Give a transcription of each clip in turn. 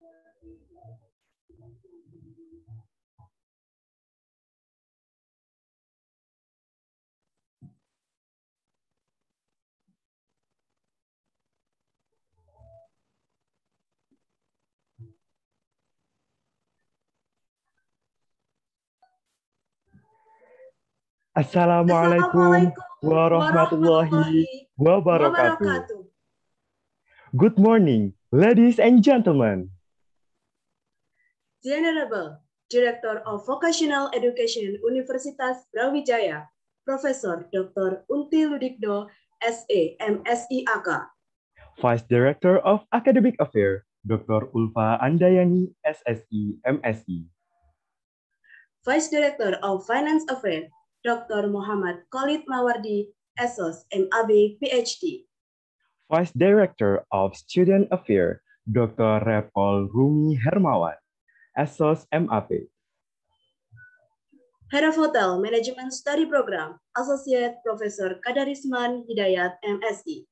Assalamualaikum Assalamualaikum warahmatullahi warahmatullahi wabarakatuh. wabarakatuh. Good morning, ladies and gentlemen. The Honorable Director of Vocational Education Universitas Brawijaya, Profesor Dr. Unti Ludikdo, SE, MSI AK. Vice Director of Academic Affairs, Dr. Ulfa Andayani, SSI, MSI. Vice Director of Finance Affairs, Dr. Muhammad Khalid Mawardi, SOS, MAB, PhD. Vice Director of Student Affairs, Dr. Repol Rumi Hermawan, SOS, MAP. Head of Hotel Management Study Program, Associate Professor Kadarisman Hidayat, MSI.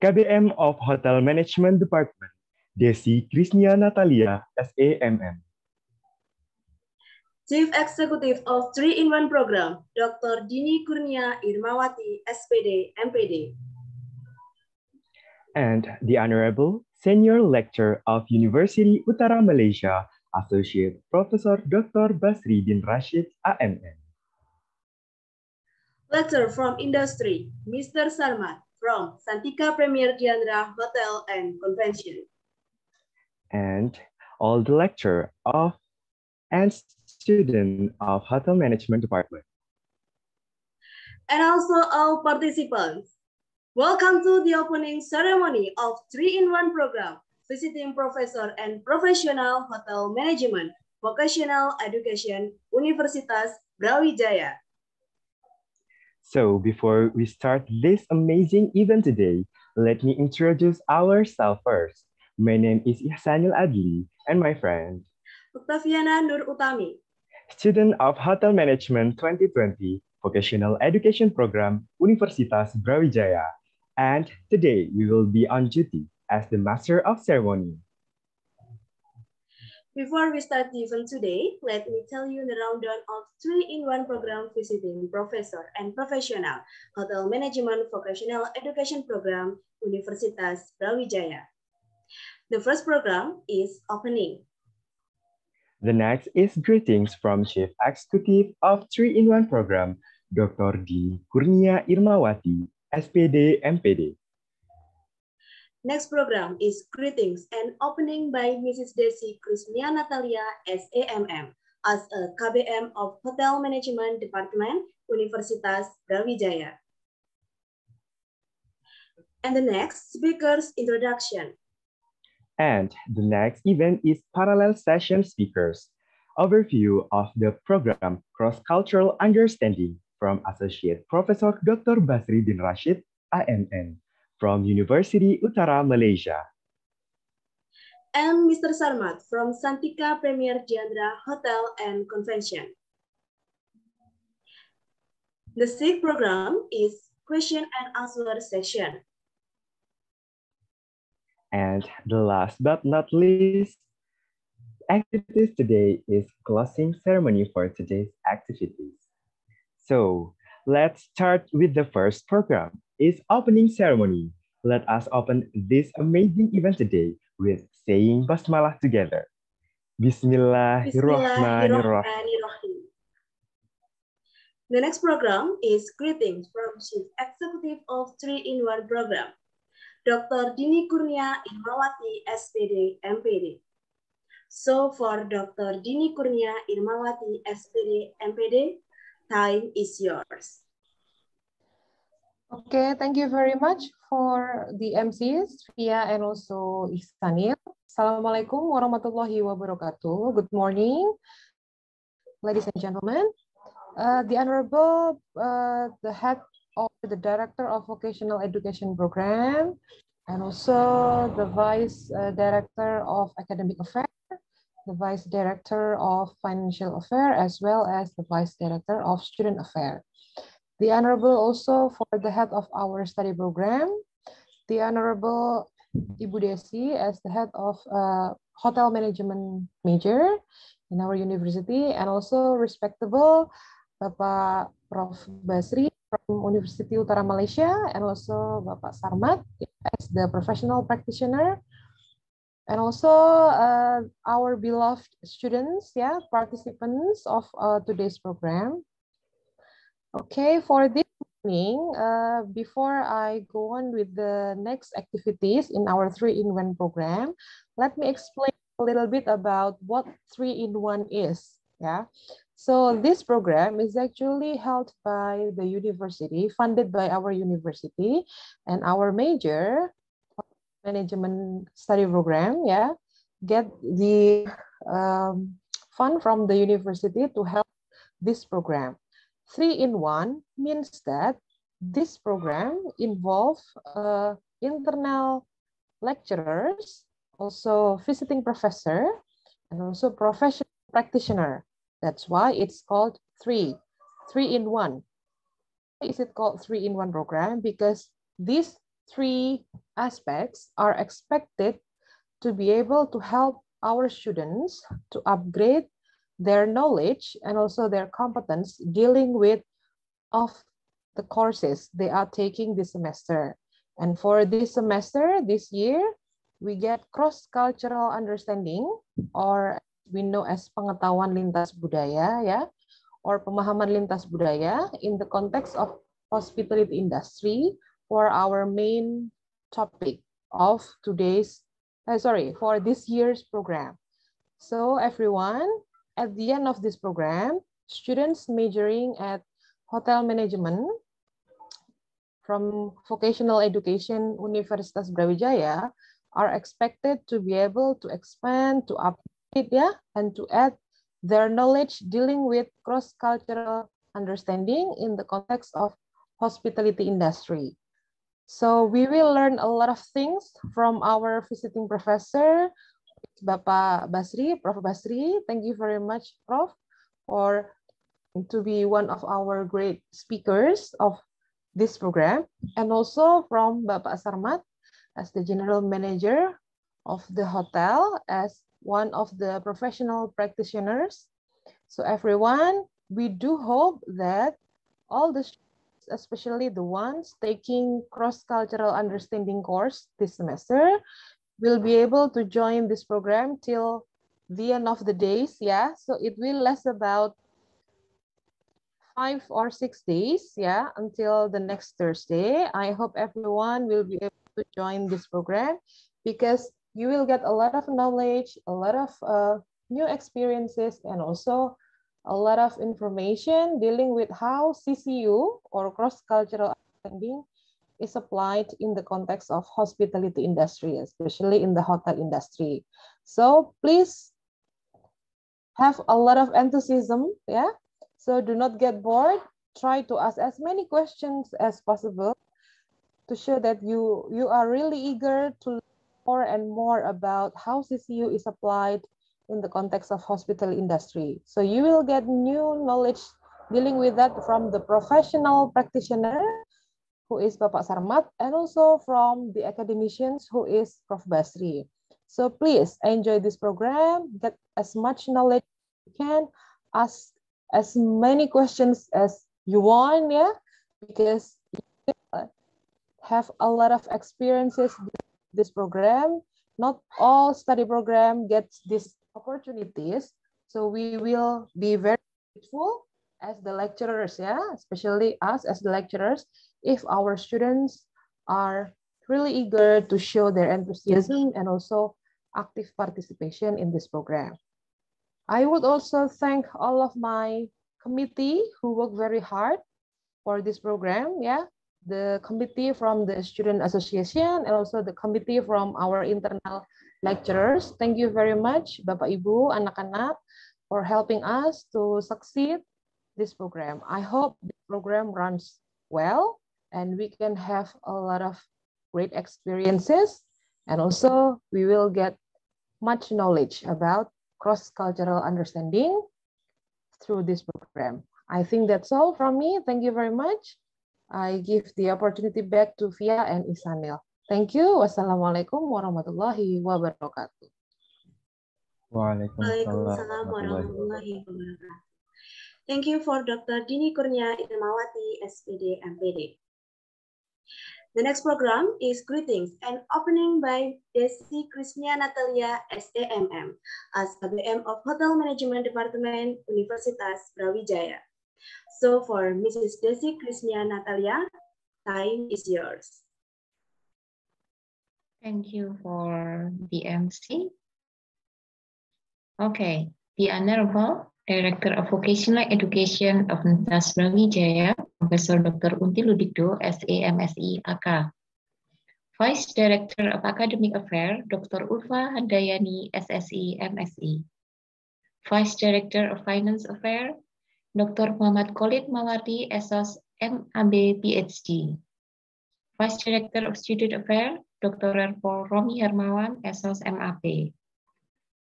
KBM of Hotel Management Department, Desi Krisnia Natalia, SAMM. Chief Executive of 3-in-1 Program, Dr. Dini Kurnia Irmawati, SPD, MPD. And the Honorable Senior Lecturer of University Utara Malaysia, Associate Professor Dr. Basri bin Rashid, AMN. Lecturer from Industry, Mr. Sarmat from Santika Premier Diandra Hotel and Convention. And all the lecturer of and student of Hotel Management Department. And also all participants. Welcome to the opening ceremony of 3-in-1 Program, Visiting Professor and Professional Hotel Management, Vocational Education, Universitas Brawijaya. So before we start this amazing event today, let me introduce ourselves first. My name is Ihsanil Adli and my friend Octaviana Nur Utami, student of Hotel Management 2020 Vocational Education Program, Universitas Brawijaya. And today we will be on duty as the Master of Ceremony. Before we start the event today, let me tell you the rundown of 3-in-1 Program Visiting Professor and Professional Hotel Management Vocational Education Program, Universitas Brawijaya. The first program is Opening. The next is Greetings from Chief Executive of 3-in-1 Program, Dr. D. Kurnia Irmawati, SPD, MPD. Next program is Greetings and Opening by Mrs. Desi Krisnia Natalia, SAMM, as a KBM of Hotel Management Department, Universitas Brawijaya. And the next speaker's introduction. And the next event is Parallel Session Speakers, overview of the program Cross-Cultural Understanding from Associate Professor Dr. Basri bin Rashid, AMN, from University Utara Malaysia. And Mr. Sarmat from Santika Premier Diandra Hotel and Convention. The sixth program is Question and Answer section. And the last but not least, activities today is closing ceremony for today's activities. So let's start with the first program, is opening ceremony. Let us open this amazing event today with saying basmalah together. Bismillahirrahmanirrahim. The next program is Greetings from Chief Executive of 3-in-1 Program, Dr. Dini Kurnia Irmawati, SPD, MPD. So for Dr. Dini Kurnia Irmawati, SPD, MPD, time is yours. Okay, thank you very much for the MCs, Fia and also Ihsanil. Assalamualaikum warahmatullahi wabarakatuh. Good morning, ladies and gentlemen. The Honorable, the Head of the Director of Vocational Education Program, and also the Vice Director of Academic Affairs, the Vice Director of Financial Affairs, as well as the Vice Director of Student Affairs. The Honorable also for the Head of our study program, the Honorable Ibu Desi as the Head of hotel management major in our university, and also respectable Bapak Prof. Basri from University Utara Malaysia, and also Bapak Sarmat as the professional practitioner, and also our beloved students, participants of today's program. Okay, for this morning, before I go on with the next activities in our 3-in-1 program, let me explain a little bit about what 3-in-1 is. So this program is actually held by the university, funded by our university, and our major management study program, get the fund from the university to help this program. 3-in-1 means that this program involves internal lecturers, also visiting professor, and also professional practitioner. That's why it's called 3-in-1. Why is it called 3-in-1 program? Because these 3 aspects are expected to be able to help our students to upgrade their knowledge and also their competence dealing with of the courses they are taking this semester. And for this semester, this year, we get cross-cultural understanding, or we know as Pengetahuan Lintas Budaya, or Pemahaman Lintas Budaya in the context of hospitality industry for our main topic of for this year's program. So everyone, at the end of this program, students majoring at hotel management from vocational education Universitas Brawijaya are expected to be able to expand, to upgrade, and to add their knowledge dealing with cross-cultural understanding in the context of hospitality industry. So we will learn a lot of things from our visiting professor, Bapak Basri, Prof. Basri. Thank you very much, Prof, for to be one of our great speakers of this program. And also from Bapak Sarmat as the general manager of the hotel, as one of the professional practitioners. So everyone, we do hope that all the students, especially the ones taking cross-cultural understanding course this semester, will be able to join this program till the end of the days. So it will last about 5 or 6 days, until the next Thursday. I hope everyone will be able to join this program because you will get a lot of knowledge, a lot of new experiences, and also a lot of information dealing with how CCU, or cross-cultural understanding, is applied in the context of hospitality industry, especially in the hotel industry. So please have a lot of enthusiasm, So do not get bored. Try to ask as many questions as possible to show that you are really eager to learn more and more about how CCU is applied in the context of hospital industry. So you will get new knowledge dealing with that from the professional practitioner, who is Bapak Sarmat, and also from the academicians, who is Prof. Basri. So please enjoy this program, get as much knowledge as you can, ask as many questions as you want, because you have a lot of experiences with this program. Not all study program gets these opportunities, so we will be very grateful as the lecturers, especially us as the lecturers, if our students are really eager to show their enthusiasm and also active participation in this program. I would also thank all of my committee who work very hard for this program, the committee from the Student Association and also the committee from our internal lecturers. Thank you very much, Bapak Ibu, anak-anak, for helping us to succeed this program. I hope the program runs well and we can have a lot of great experiences, and also we will get much knowledge about cross-cultural understanding through this program. I think that's all from me. Thank you very much. I give the opportunity back to Via and Isanil. Thank you. Wassalamualaikum warahmatullahi wabarakatuh. Waalaikumsalam Waalaikumsalam warahmatullahi warahmatullahi wabarakatuh. wabarakatuh. Thank you for Dr. Dini Kurnia Irmawati, SPD, MPD. The next program is Greetings and opening by Desi Krisnia Natalia, SAMM, as KBM of Hotel Management Department, Universitas Brawijaya. So for Mrs. Desi Krisnia Natalia, time is yours. Thank you for the MC. Okay, the Honorable Director of Vocational Education of Lintas Brawijaya, Professor Dr. Unti Ludikdo, SAMSI AK. Vice Director of Academic Affairs, Dr. Ulfa Handayani, SSI MSI. Vice Director of Finance Affairs, Dr. Muhammad Khalid Mawardi, SOS MAB PhD. Vice Director of Student Affairs, Dr. Romi Hermawan, SOS MAP.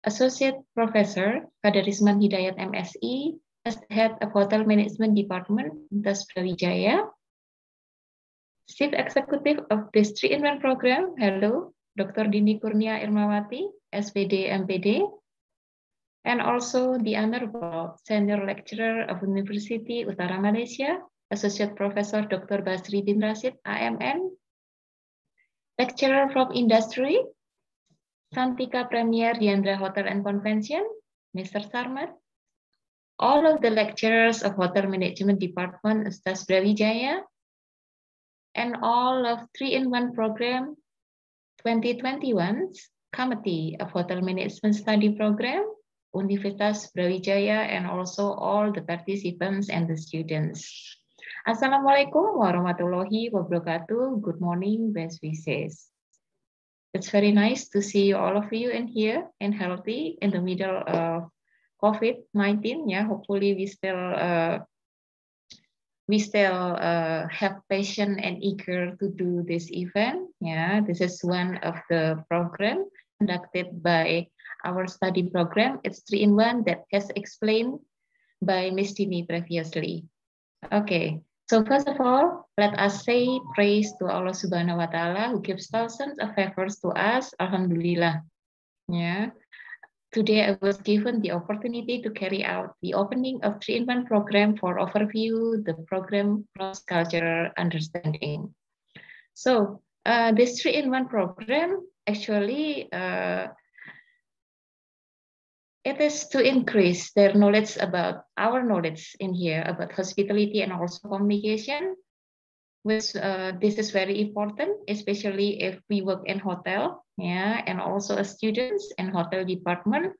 Associate Professor Kadarisman Hidayat MSI, as Head of Hotel Management Department, Lintas Brawijaya. Chief Executive of this 3-in-1 program, hello, Dr. Dini Kurnia Irmawati, SPD MPD. And also the Honorable Senior Lecturer of University Utara Malaysia, Associate Professor Dr. Basri bin Rashid, AMN. Lecturer from Industry, Santika Premier Diandra Hotel and Convention, Mr. Sarmat. All of the lecturers of Hotel Management Department, Ustaz Brawijaya, and all of 3-in-1 program 2021's Committee of Hotel Management Study Program, Universitas Brawijaya, and also all the participants and the students. Assalamualaikum warahmatullahi wabarakatuh. Good morning, best wishes. It's very nice to see all of you in here and healthy in the middle of COVID-19. Yeah, hopefully we still have passion and eager to do this event. Yeah, this is one of the program conducted by our study program. It's 3-in-1 that has explained by Ms. Dini previously. Okay, so first of all, let us say praise to Allah Subhanahu wa Ta'ala who gives thousands of favors to us. Alhamdulillah. Yeah. Today, I was given the opportunity to carry out the opening of 3-in-1 program for overview the program cross-cultural understanding. So this 3-in-1 program actually it is to increase their knowledge about our knowledge in here about hospitality and also communication, which this is very important, especially if we work in hotel, yeah, and also as students in hotel department,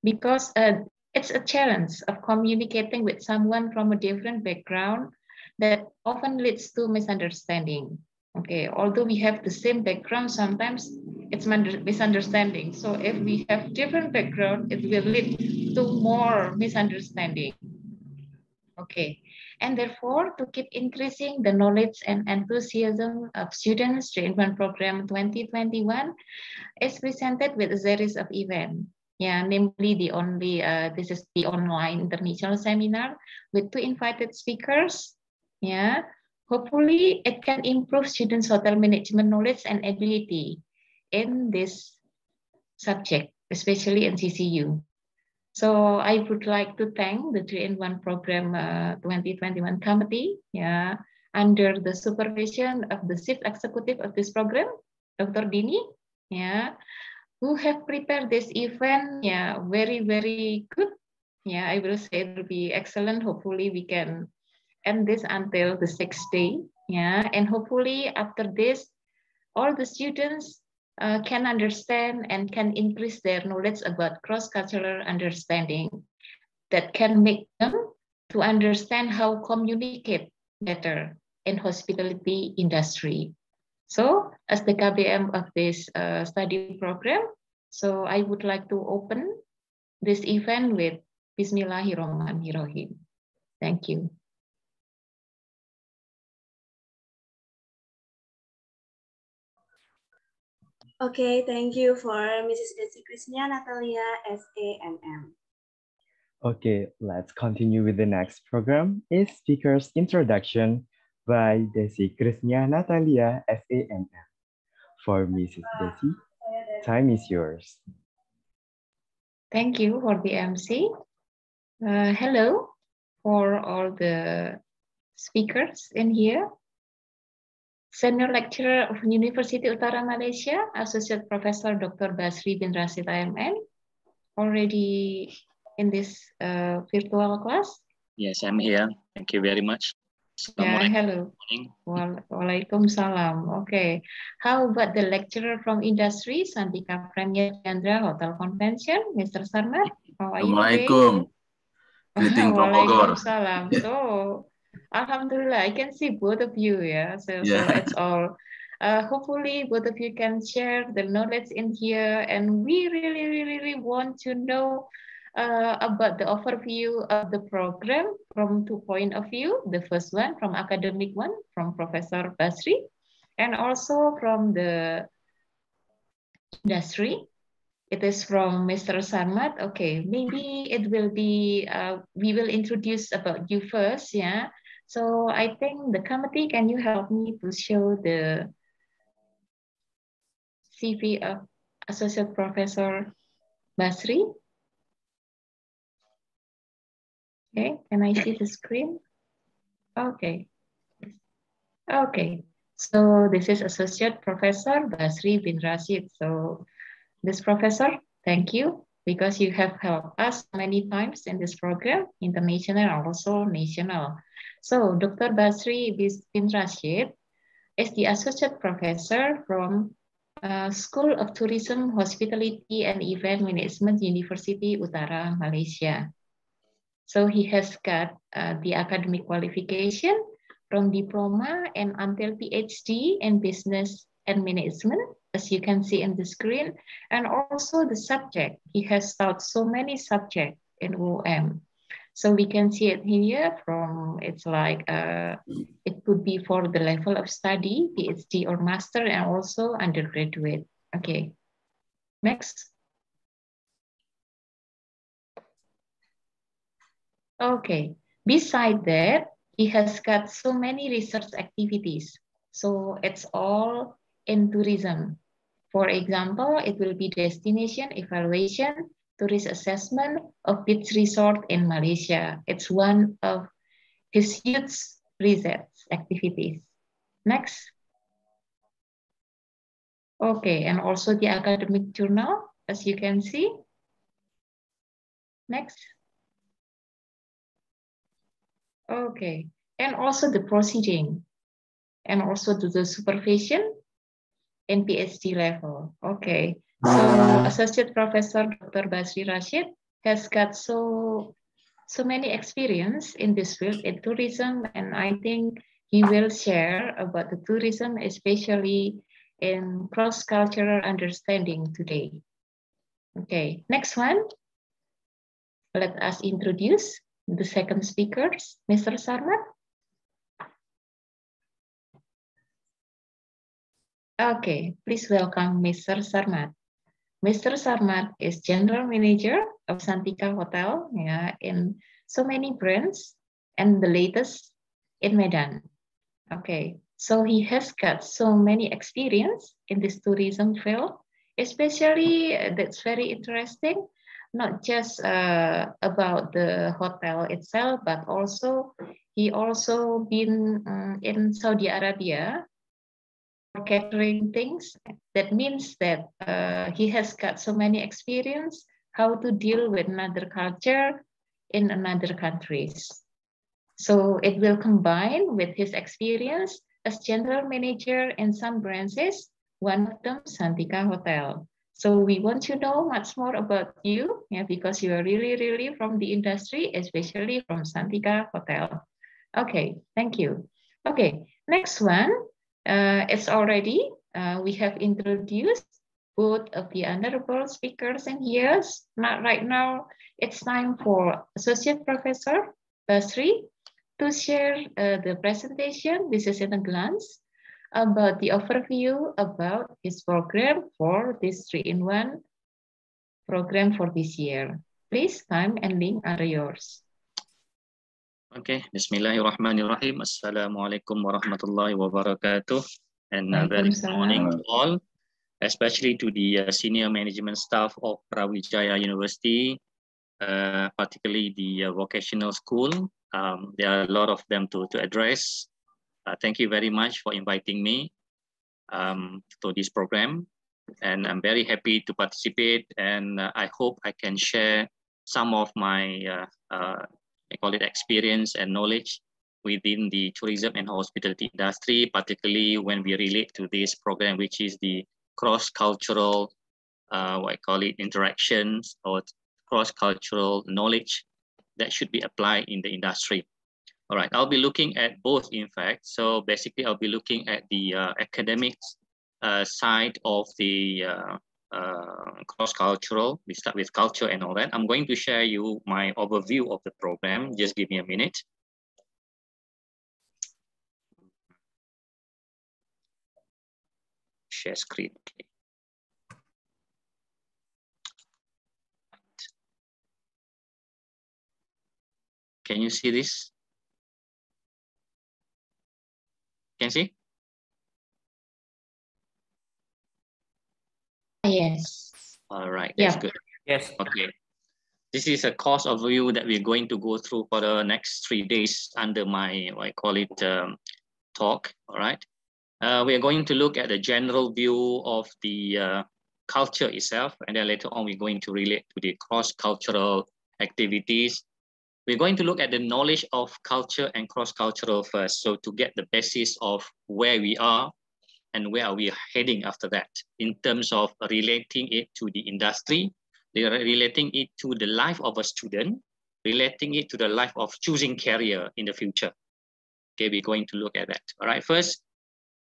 because it's a challenge of communicating with someone from a different background that often leads to misunderstanding. Okay, although we have the same background, sometimes it's misunderstanding. So if we have different background, it will lead to more misunderstanding. Okay, and therefore to keep increasing the knowledge and enthusiasm of students, 3-in-1 program 2021 is presented with a series of events. Yeah, namely this is the online international seminar with 2 invited speakers. Yeah, hopefully it can improve students' hotel management knowledge and ability in this subject, especially in CCU. So I would like to thank the 3-in-1 program 2021 committee, yeah, under the supervision of the chief executive of this program, Dr. Dini, yeah, who have prepared this event, yeah, very, very good. Yeah, I will say it will be excellent. Hopefully we can end this until the 6th day, yeah, and hopefully after this, all the students can understand and can increase their knowledge about cross-cultural understanding that can make them to understand how communicate better in hospitality industry. So as the KBM of this study program, so I would like to open this event with Bismillahirrahmanirrahim. Thank you. Okay, thank you for Mrs. Desi Krisnia Natalia, SAMM. Okay, let's continue with the next program. Is Speaker's Introduction by Desi Krisnia Natalia, SAMM. For Mrs. Desi, time is yours. Thank you for the MC. Hello for all the speakers in here. Senior Lecturer of University Utara Malaysia, Associate Professor Dr. Basri bin Rashid IMN, already in this virtual class. Yes, I'm here. Thank you very much. Yeah, hello. Waalaikumsalam. Okay. How about the lecturer from industry, Santika Premier Chandra Hotel Convention, Mr. Sarmat? How are you Assalamualaikum. Greeting from Bogor. Waalaikumsalam. So, Alhamdulillah, I can see both of you. Yeah. So it's all. Hopefully, both of you can share the knowledge in here, and we really want to know about the overview of the program from 2 points of view. The first one from academic one from Professor Basri, and also from the industry. It is from Mr. Sarmat. Okay, maybe it will be, we will introduce about you first, yeah. So I think the committee, can you help me to show the CV of Associate Professor Basri? Okay, can I see the screen? Okay. Okay, so this is Associate Professor Basri bin Rashid. So this professor, thank you, because you have helped us many times in this program, international and also national. So Dr. Basri bin Rashid is the Associate Professor from School of Tourism, Hospitality and Event Management, University Utara, Malaysia. So he has got the academic qualification from diploma and until PhD in business and management, as you can see in the screen, and also the subject. He has taught so many subjects in OM. So we can see it here from, it's like, it could be for the level of study, PhD or master, and also undergraduate. Okay, next. Okay, beside that, he has got so many research activities. So it's all in tourism. For example, it will be destination evaluation, tourist assessment of beach resort in Malaysia. It's one of his huge research activities. Next. Okay, and also the academic journal, as you can see. Next. Okay, and also the proceeding, and also the supervision in PhD level. Okay, so Associate Professor Dr. Basri Rashid has got so many experience in this field in tourism, and I think he will share about the tourism, especially in cross-cultural understanding today. Okay, next one. Let us introduce the second speakers, Mr. Sarmat. Okay, please welcome Mr. Sarmat. Mr. Sarmat is General Manager of Santika Hotel, yeah, in so many brands, and the latest in Medan. Okay, so he has got so many experience in this tourism field, especially that's very interesting. Not just about the hotel itself, but also he also been in Saudi Arabia for catering things. That means that he has got so many experience how to deal with another culture in another countries. So it will combine with his experience as general manager in some branches, one of them Santika Hotel. So we want to know much more about you, yeah, because you are really from the industry, especially from Santika Hotel. Okay, thank you. Okay, next one. It's already, we have introduced both of the honorable speakers in here. Right now, it's time for Associate Professor Basri to share the presentation. This is in a glance about the overview about his program for this 3-in-1 program for this year. Please, time and link are yours. Okay, Bismillahirrahmanirrahim. Assalamualaikum warahmatullahi wabarakatuh. And very good morning to all. especially to the senior management staff of Budaya University, particularly the vocational school. There are a lot of them to address. Thank you very much for inviting me to this program. And I'm very happy to participate, and I hope I can share some of my I call it experience and knowledge within the tourism and hospitality industry, particularly when we relate to this program, which is the cross-cultural, what I call it, interactions or cross-cultural knowledge that should be applied in the industry. All right, I'll be looking at both, in fact. So basically, I'll be looking at the academics side of the cross-cultural. We start with culture and all that. I'm going to share you my overview of the program. Just give me a minute. Share screen. Okay. Can you see this? Can you see? Yes. All right, that's good. Yes. Okay. This is a course overview that we're going to go through for the next 3 days under my, what I call it, talk. All right. We are going to look at the general view of the culture itself, and then later on we're going to relate to the cross-cultural activities. We're going to look at the knowledge of culture and cross-cultural first, so to get the basis of where we are and where are we heading after that, in terms of relating it to the industry, relating it to the life of a student, relating it to the life of choosing career in the future. Okay, we're going to look at that. All right, first,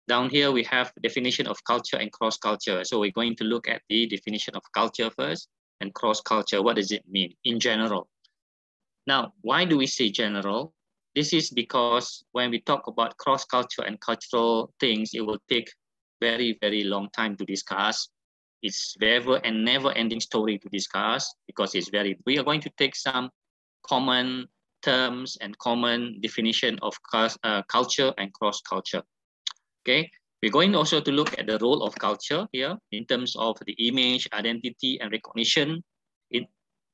down here we have definition of culture and cross-culture. So we're going to look at the definition of culture first and cross-culture. What does it mean in general? Now, why do we say general? This is because when we talk about cross-culture and cultural things, it will take very, very long time to discuss. It's never-ending story to discuss because we are going to take some common terms and common definition of culture and cross-culture. Okay, we're going also to look at the role of culture here in terms of the image, identity, and recognition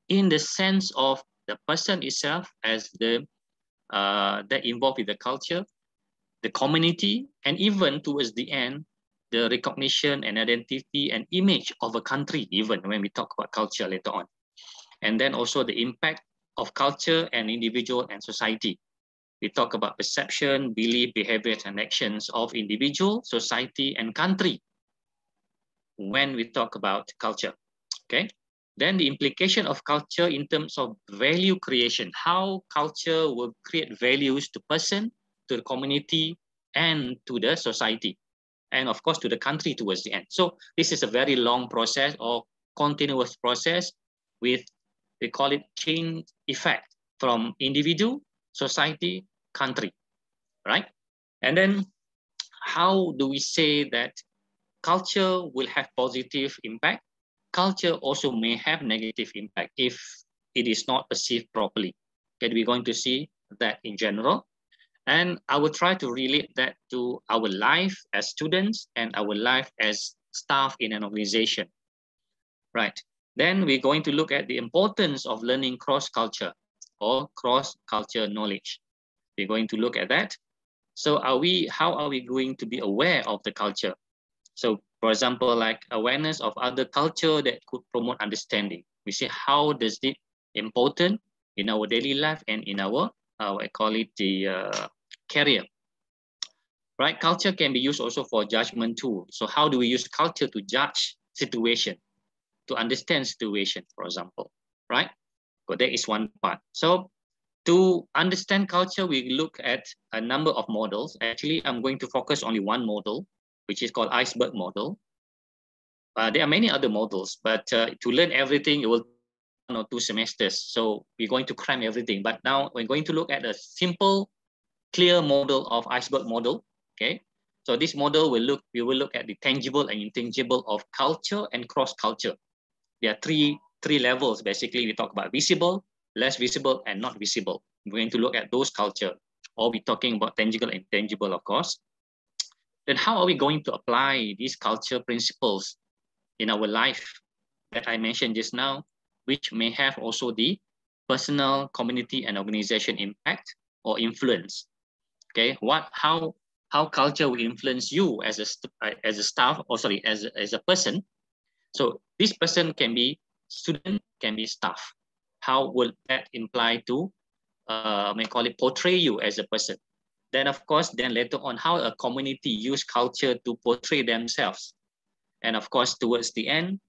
in the sense of the person itself as the that involved with the culture, the community, and even towards the end, the recognition and identity and image of a country, even when we talk about culture later on. And then also the impact of culture and individual and society. We talk about perception, belief, behaviors, and actions of individual, society, and country when we talk about culture, okay? Then the implication of culture in terms of value creation, how culture will create values to person, to the community, and to the society, and of course to the country towards the end. So this is a very long process or continuous process with, we call it chain effect from individual, society, country, right? And then how do we say that culture will have positive impact? Culture also may have negative impact if it is not perceived properly. Okay, we're going to see that in general. And I will try to relate that to our life as students and our life as staff in an organization, right? Then we're going to look at the importance of learning cross-culture or cross-culture knowledge. We're going to look at that. So how are we going to be aware of the culture? So for example, like awareness of other culture that could promote understanding. We see how does it important in our daily life and in our, I call it the career, right? Culture can be used also for judgment too. So how do we use culture to judge situation, to understand situation, for example, right? So that is one part. So to understand culture, we look at a number of models. Actually, I'm going to focus only one model, which is called iceberg model. There are many other models, but to learn everything, it will take 1 or 2 semesters. So we're going to cram everything. But now we're going to look at a simple, clear model of iceberg model. Okay. So this model we will look at the tangible and intangible of culture and cross-culture. There are three levels. Basically, we talk about visible, less visible, and not visible. We're going to look at those culture, or we're talking about tangible and intangible, of course. Then how are we going to apply these culture principles in our life that I mentioned just now, which may have also the personal, community, and organization impact or influence. Okay, how culture will influence you as a staff, or sorry, as a person. So this person can be student, can be staff. How will that imply to, may call it, portray you as a person? Then of course, then later on, how a community use culture to portray themselves. And of course, towards the end,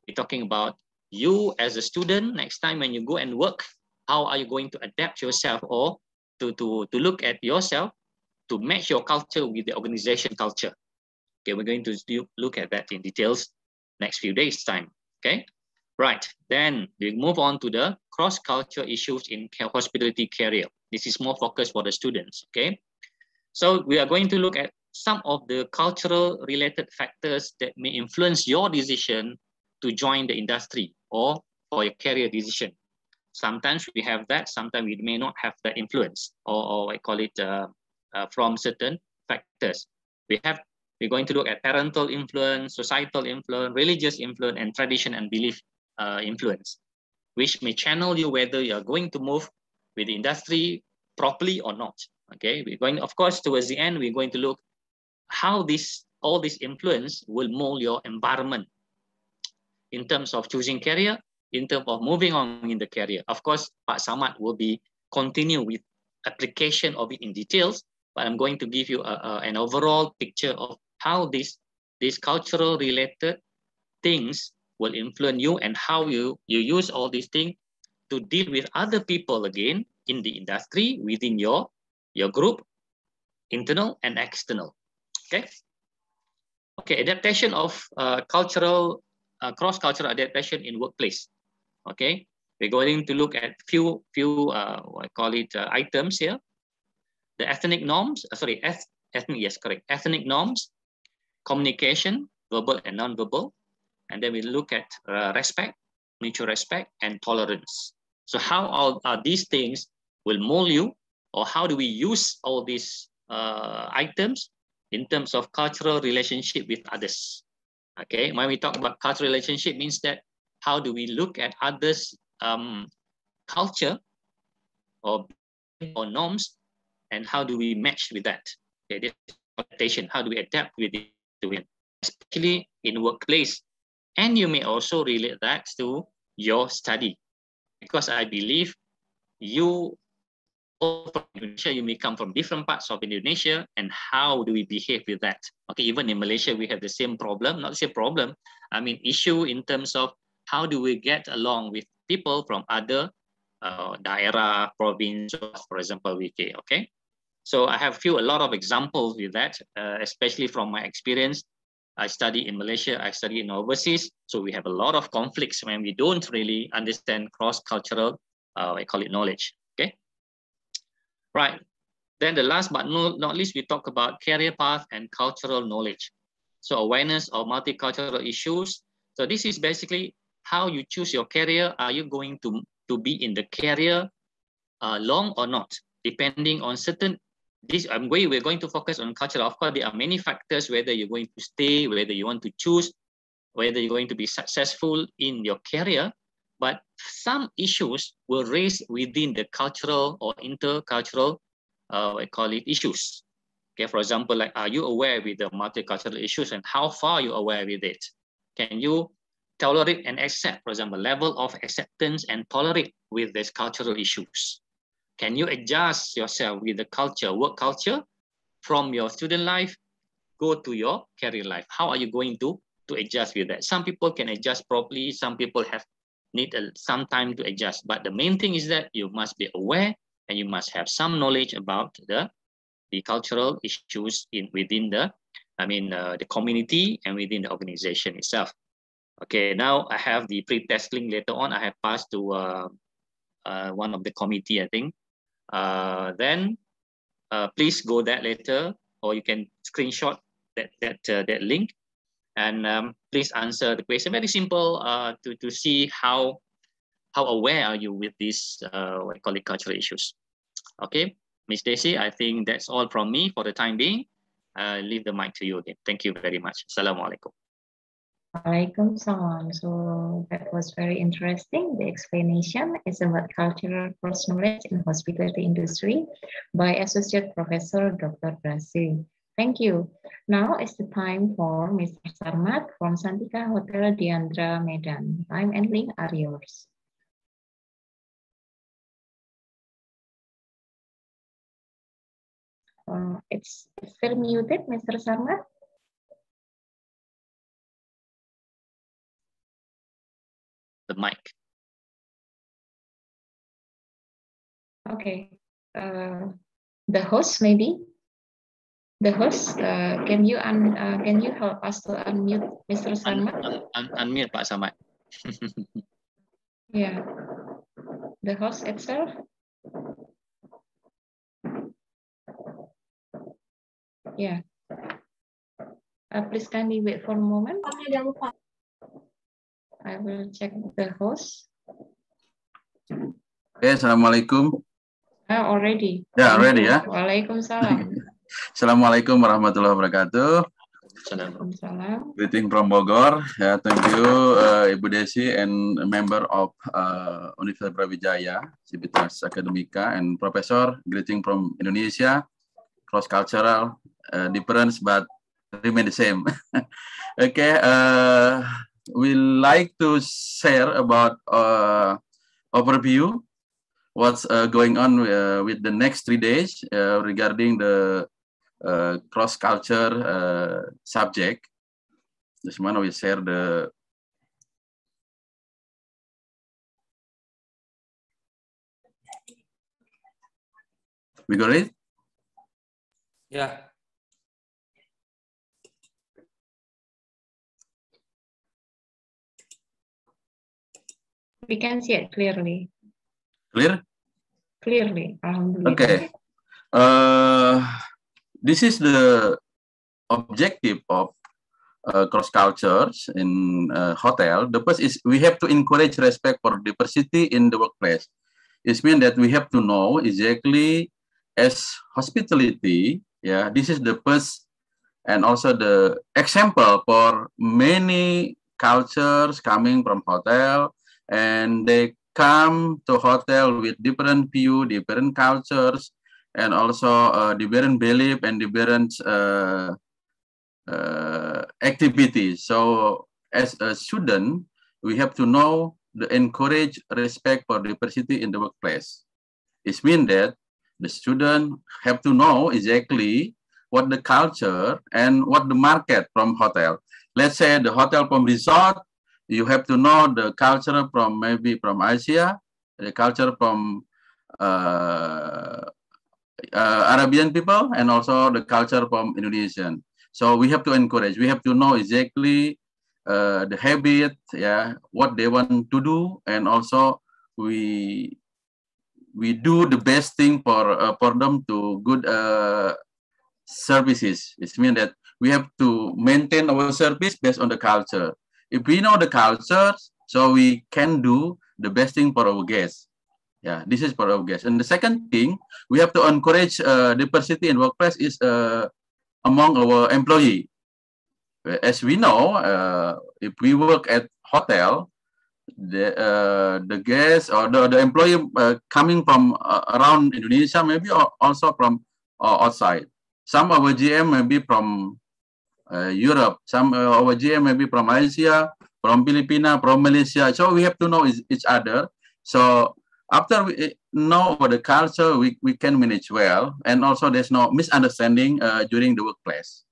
we're talking about you as a student. Next time when you go and work, how are you going to adapt yourself, or to look at yourself to match your culture with the organization culture? Okay, we're going to look at that in details next few days time. Okay, right. Then we move on to the cross-cultural issues in hospitality career. This is more focused for the students. Okay, so we are going to look at some of the cultural related factors that may influence your decision to join the industry or for your career decision. Sometimes we have that, sometimes we may not have that influence, or I call it from certain factors. We're going to look at parental influence, societal influence, religious influence, and tradition and belief influence, which may channel you whether you're going to move with the industry properly or not. Okay, we're going, of course, towards the end, we're going to look how all this influence will mold your environment in terms of choosing career, in terms of moving on in the career. Of course, Pak Samad will be continue with application of it in details, but I'm going to give you an overall picture of how these cultural related things will influence you, and how you use all these things to deal with other people again in the industry, within your group, internal and external. Okay, adaptation of cross-cultural adaptation in workplace. Okay, we're going to look at few I call it items here. The ethnic norms, ethnic norms, communication, verbal and non-verbal, and then we look at respect, mutual respect, and tolerance. So how are these things will mold you, or how do we use all these items in terms of cultural relationship with others? Okay, when we talk about cultural relationship, means that how do we look at others' culture or norms, and how do we match with that? Okay, this adaptation, how do we adapt with it, especially in workplace? And you may also relate that to your study, because I believe you all from Indonesia, you may come from different parts of Indonesia, and how do we behave with that? Okay, even in Malaysia, we have the same problem, not the same problem, I mean issue in terms of how do we get along with people from other daerah, province, for example, VK, okay? So I have a lot of examples with that, especially from my experience. I study in Malaysia, I study in overseas, so we have a lot of conflicts when we don't really understand cross-cultural, I call it knowledge, okay? Right, then the last but not least, we talk about career path and cultural knowledge. So awareness of multicultural issues. So this is basically how you choose your career. Are you going to be in the career long or not? Depending on certain, we're going to focus on culture. Of course, there are many factors, whether you're going to stay, whether you want to choose, whether you're going to be successful in your career. But some issues will raise within the cultural or intercultural, I call it issues. Okay, for example, like, are you aware with the multicultural issues, and how far you aware with it? Can you tolerate and accept, for example, level of acceptance and tolerate with these cultural issues? Can you adjust yourself with the culture, work culture, from your student life, go to your career life? How are you going to adjust with that? Some people can adjust properly, some people need some time to adjust. But the main thing is that you must be aware, and you must have some knowledge about the cultural issues within the community and within the organization itself. Okay, now I have the pre-test link later on. I have passed to one of the committee, I think. Then please go that later, or you can screenshot that link, and please answer the question. Very simple to see how aware are you with these what I call it cultural issues. Okay, Ms. Desi, I think that's all from me for the time being. Leave the mic to you again. Thank you very much. Assalamualaikum. Waalaikumsalam. So that was very interesting. The explanation is about cultural cross knowledge in hospitality industry by Associate Professor Dr. Brasil. Thank you. Now is the time for Mr. Sarmat from Santika Hotel Diandra Medan. Time and link are yours. It's still muted, Mr. Sarmat. The mic. Okay. The host maybe. The host, can you help us to unmute Mr. Sarmat? Unmute Pak Samad. Yeah. The host itself. Yeah. Please kindly wait for a moment. I will check the host. Okay, Assalamualaikum. Already. Yeah, already, ya. Waalaikumsalam. Assalamualaikum warahmatullahi wabarakatuh. Waalaikumsalam. Greeting from Bogor. Yeah, thank you, Ibu Desi, and a member of Universitas Budaya, Civitas Academica, and Professor. Greeting from Indonesia. Cross-cultural, difference, but remain the same. Okay, we like to share about overview what's going on with the next 3 days regarding the cross-culture subject. This one we share the we got it? Yeah. We can see it clearly. Clear? Clearly. Okay. This is the objective of cross cultures in hotel. The first is we have to encourage respect for diversity in the workplace. It means that we have to know exactly as hospitality. Yeah, this is the first and also the example for many cultures coming from hotel, and they come to hotel with different view, different cultures, and also different belief and different activities. So as a student, we have to know the encourage respect for diversity in the workplace. It means that the student have to know exactly what the culture and what the market from hotel. Let's say the hotel from resort, you have to know the culture from maybe from Asia, the culture from Arabian people, and also the culture from Indonesian. So we have to encourage. We have to know exactly the habit, yeah, what they want to do, and also we do the best thing for them to good services. It means that we have to maintain our service based on the culture. If we know the culture, so we can do the best thing for our guests. Yeah, this is for our guests. And the second thing, we have to encourage diversity in workplace is among our employee. As we know, if we work at hotel, the guests or the employee coming from around Indonesia, maybe also from outside. Some of our GM may be from Europe. Some of our GM may be from Asia, from Filipina, from Malaysia. So we have to know each other. So after we know about the culture, we can manage well. And also there's no misunderstanding during the workplace.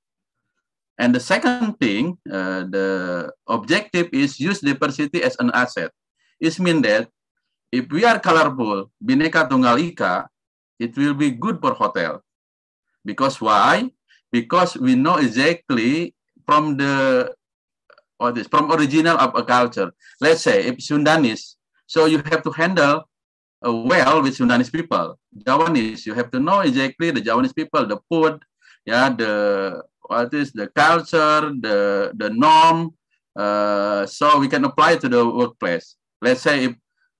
And the second thing, the objective is use diversity as an asset. It means that if we are colorful, Bhinneka Tunggal Ika, it will be good for hotel. Because why? Because we know exactly from the from original of a culture. Let's say if Sundanese, so you have to handle well with Sundanese people. Javanese, you have to know exactly the Javanese people, the food, yeah, the what is the culture, the norm, so we can apply to the workplace. Let's say if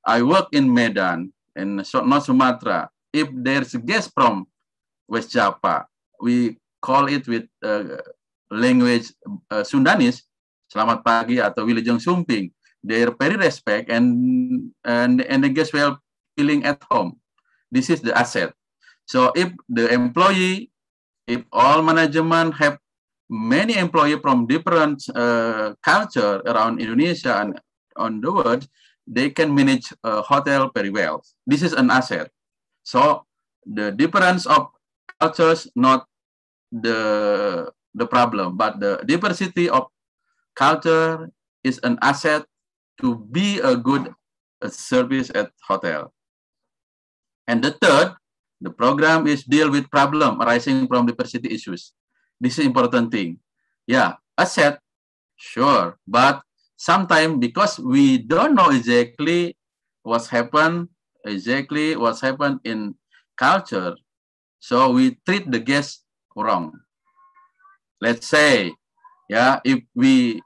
I work in Medan, in North Sumatra, if there's a guest from West Java, we call it with language Sundanese. selamat pagi atau wilujeng sumping. They're very respect and the guests will feeling at home. This is the asset. So if the employee, if all management have many employees from different culture around Indonesia and on the world, they can manage a hotel very well. This is an asset. So the difference of cultures not the problem, but the diversity of culture is an asset to be a good service at hotel. And the third, the program is deal with problem arising from diversity issues. This is important thing. Yeah, asset, sure, but sometimes because we don't know exactly what's happened in culture, so we treat the guests wrong. Let's say, yeah, if we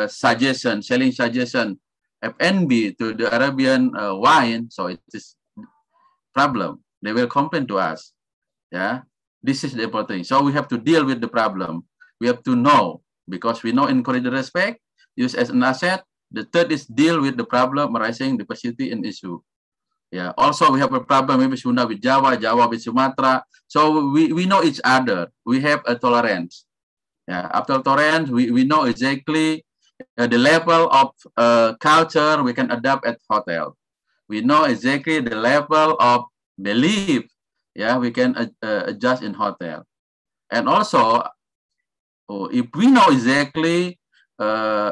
selling suggestion F&B to the Arabian wine, so it is problem. They will complain to us. Yeah, this is the important thing. So we have to deal with the problem. We have to know, because we know encourage the respect, use as an asset. The third is deal with the problem arising diversity and issue. Yeah. Also, we have a problem maybe Sunda with Jawa, Jawa with Sumatra. So we know each other. We have a tolerance. Yeah. After tolerance, we know exactly the level of culture we can adapt at hotel. We know exactly the level of belief, yeah, we can adjust in hotel. And also, if we know exactly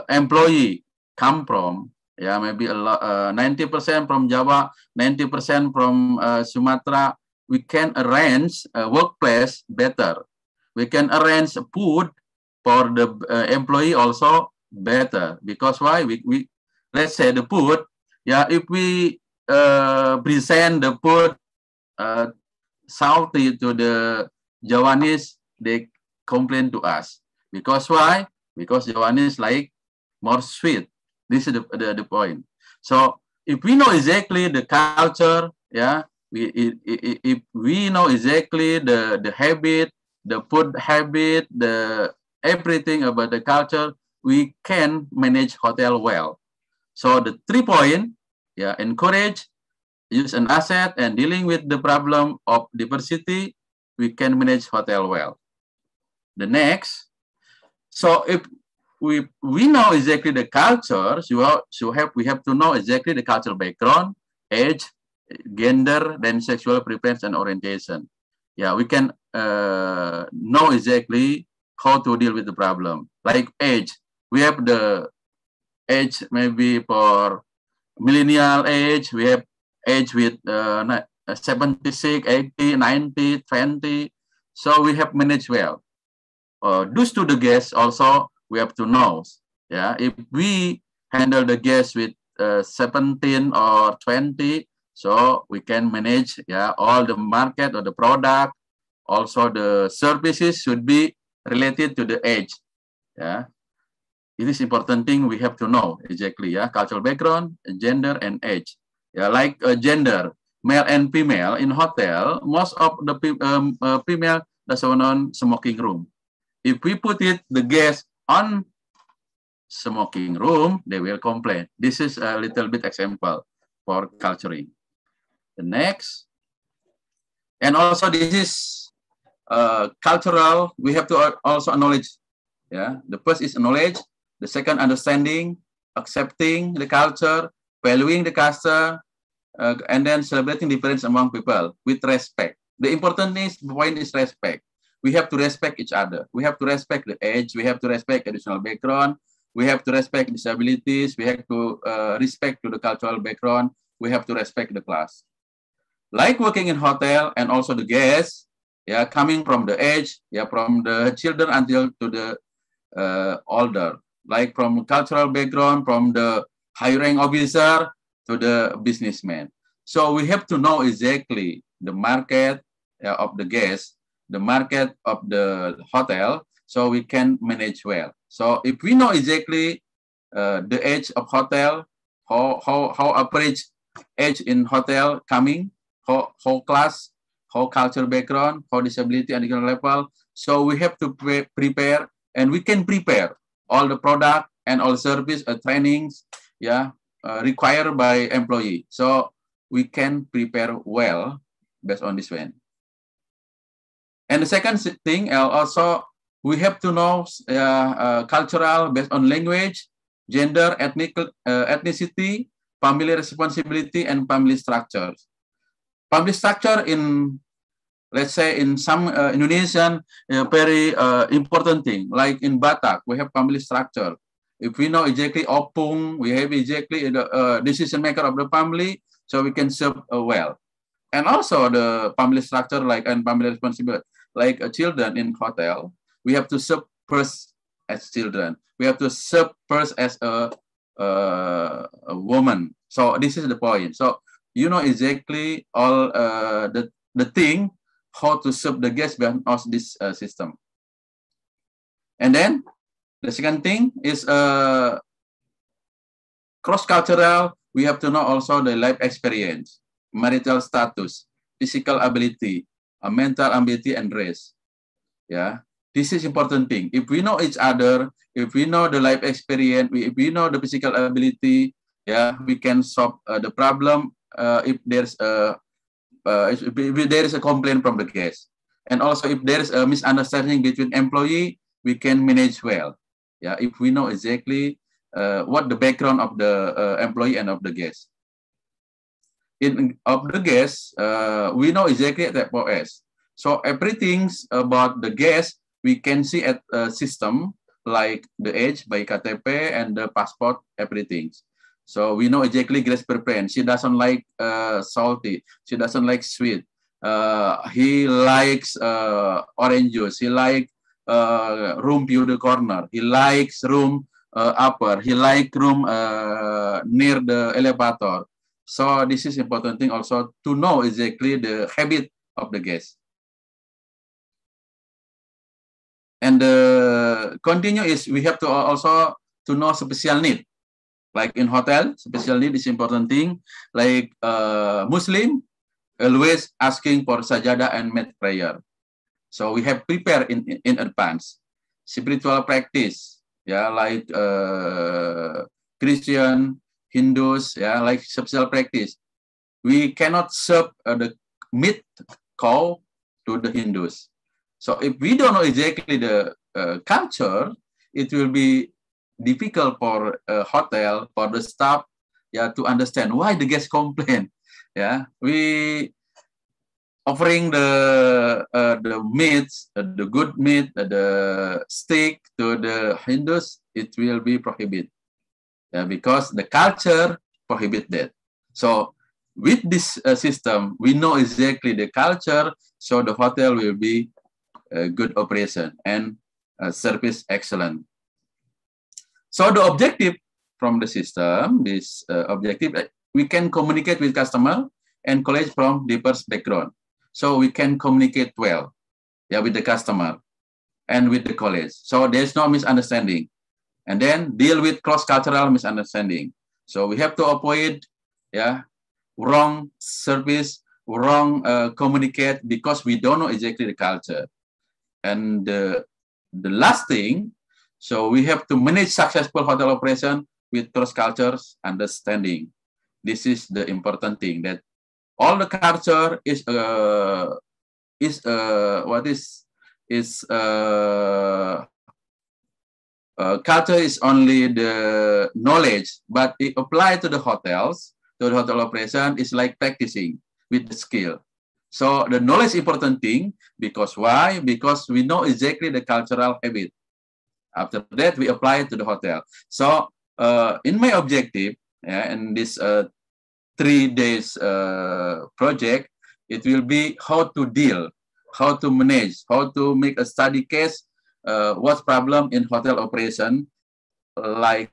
employee come from, yeah, maybe a lot, 90% from Java, 90% from Sumatra, we can arrange a workplace better. We can arrange food for the employee also better. Because why? We let's say the food, yeah, if we present the food salty to the Javanese, they complain to us. Because why? Because Javanese like more sweet. This is the point. So if we know exactly the culture, yeah, if we know exactly the habit, the food habit, the everything about the culture, we can manage hotel well. So the 3 points, yeah, encourage, use an asset, and dealing with the problem of diversity, we can manage hotel well. The next, so if we know exactly the culture, we have to know exactly the cultural background, age, gender, then sexual preference and orientation. Yeah, we can know exactly how to deal with the problem. Like age, we have the age maybe for millennial age, we have age with 76, 80, 90, 20. So we have managed well. Those to the guests also, we have to know. Yeah, if we handle the guests with 17 or 20, so we can manage, yeah, all the market or the product. Also the services should be related to the age. Yeah, it is important thing we have to know exactly, yeah, cultural background, gender, and age. Yeah, like gender, male and female in hotel, most of the female doesn't want smoking room. If we put the guest on smoking room, they will complain. This is a little bit example for culturing. The next, and also this is cultural. We have to also acknowledge. Yeah, the first is knowledge. The second, understanding, accepting the culture, valuing the culture, and then celebrating difference among people with respect. The important point is respect. We have to respect each other. We have to respect the age. We have to respect additional background. We have to respect disabilities. We have to respect to the cultural background. We have to respect the class. Like working in hotel and also the guests, yeah, coming from the age, yeah, from the children until to the older, like from cultural background, from the hiring officer to the businessman. So we have to know exactly the market of the guests, the market of the hotel, so we can manage well. So if we know exactly the age of hotel, how average age in hotel coming, how class, how culture background, how disability and economic level, so we have to prepare, and we can prepare all the product and all service trainings, yeah, required by employee. So we can prepare well based on this one. And the second thing, also we have to know cultural based on language, gender, ethnicity, family responsibility, and family structures. Family structure in, let's say, in some Indonesian, very important thing. Like in Batak, we have family structure. If we know exactly opung, we have exactly the decision maker of the family, so we can serve well. And also the family structure, like, and family responsibility, like children in hotel, we have to serve first as children. We have to serve first as a woman. So this is the point. So you know exactly all the thing, how to serve the guest behind this system. And then the second thing is cross-cultural. We have to know also the life experience, marital status, physical ability, mental ability, and race. Yeah, this is important thing. If we know each other, if we know the life experience, if we know the physical ability, yeah, we can solve the problem if there's if there is a complaint from the guest. And also if there is a misunderstanding between employee, we can manage well. Yeah, if we know exactly what the background of the employee and of the guest. Of the guest, we know exactly at the POS. So everything about the guest, we can see at a system like the age by KTP and the passport, everything. So we know exactly Grace preference. She doesn't like salty. She doesn't like sweet. He likes orange juice. He likes room view the corner. He likes room upper. He likes room near the elevator. So this is important thing also to know exactly the habit of the guest. And the continue is we have to also to know special need. Like in hotel, special need is important thing. Like Muslim, always asking for sajada and mat prayer. So we have prepared in advance. Spiritual practice, yeah, like Christian, Hindus, yeah, like special practice. We cannot serve the meat cow to the Hindus. So if we don't know exactly the culture, it will be difficult for a hotel, for the staff, yeah, to understand why the guests complain. Yeah, we offering the meat, the good meat, the steak to the Hindus, it will be prohibited. Yeah, because the culture prohibit that. So with this system, we know exactly the culture, so the hotel will be a good operation and service excellent. So the objective from the system, this objective, we can communicate with customer and colleagues from diverse background. So we can communicate well, yeah, with the customer and with the colleagues. So there's no misunderstanding. And then deal with cross-cultural misunderstanding. So we have to avoid, yeah, wrong service, wrong communicate because we don't know exactly the culture. And the last thing, so we have to manage successful hotel operation with cross-cultures understanding. This is the important thing, that all the culture is culture is only the knowledge, but it applied to the hotels, to the hotel operation is like practicing with the skill. So the knowledge is important thing, because why? Because we know exactly the cultural habit. After that, we apply it to the hotel. So in my objective, yeah, in this 3 days project, it will be how to deal, how to manage, how to make a study case, what's problem in hotel operation, like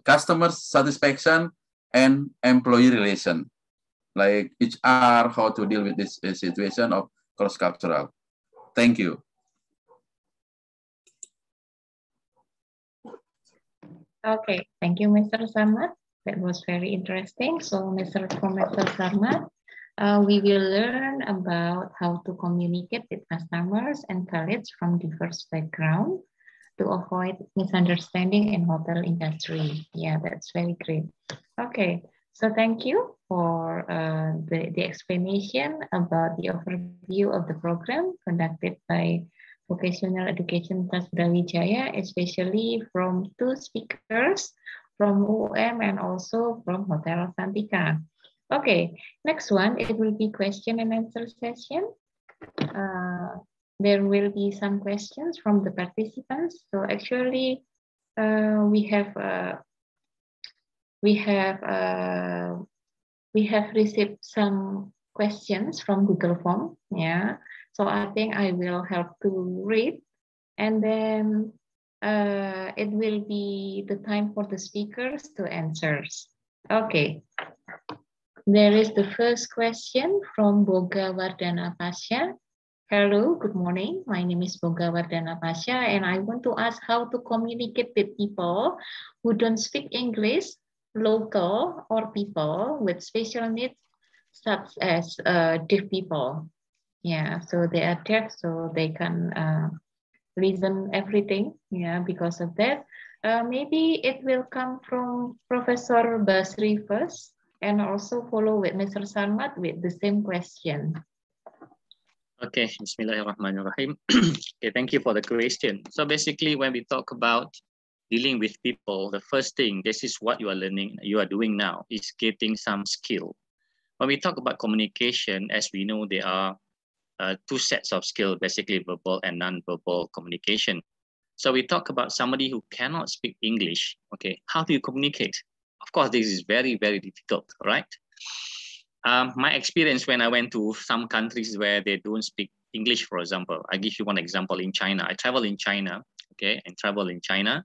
customer satisfaction and employee relation, like HR, how to deal with this situation of cross-cultural. Thank you. Okay, thank you, Mr. Sarmat. That was very interesting. So, Mr. Sarmat, we will learn about how to communicate with customers and colleagues from diverse background. to avoid misunderstanding in hotel industry. Yeah, that's very great. Okay, so thank you for the explanation about the overview of the program conducted by Vocational Education Lintas Budaya, especially from two speakers from UM and also from Hotel Santika. Okay, next one, it will be question and answer session. There will be some questions from the participants. So actually, we have received some questions from Google Form. Yeah, so I think I will help to read, and then it will be the time for the speakers to answer. Okay. There is the first question from Boga Wardana Pasha. Hello, good morning. My name is Boga Wardana Pasha, and I want to ask how to communicate with people who don't speak English, local, or people with special needs, such as deaf people. Yeah, so they are deaf, so they can listen everything. Yeah, because of that. Maybe it will come from Professor Basri first, and also follow with Mr. Sarmat with the same question. Okay, Bismillahirrahmanirrahim. Okay, thank you for the question. So basically, when we talk about dealing with people, the first thing, this is what you are learning, you are doing now, is getting some skill. When we talk about communication, as we know, there are two sets of skills, basically verbal and non-verbal communication. So we talk about somebody who cannot speak English. Okay, how do you communicate? Of course, this is very, very difficult, right? My experience when I went to some countries where they don't speak English, for example, I give you one example in China. I travel in China, okay, and travel in China.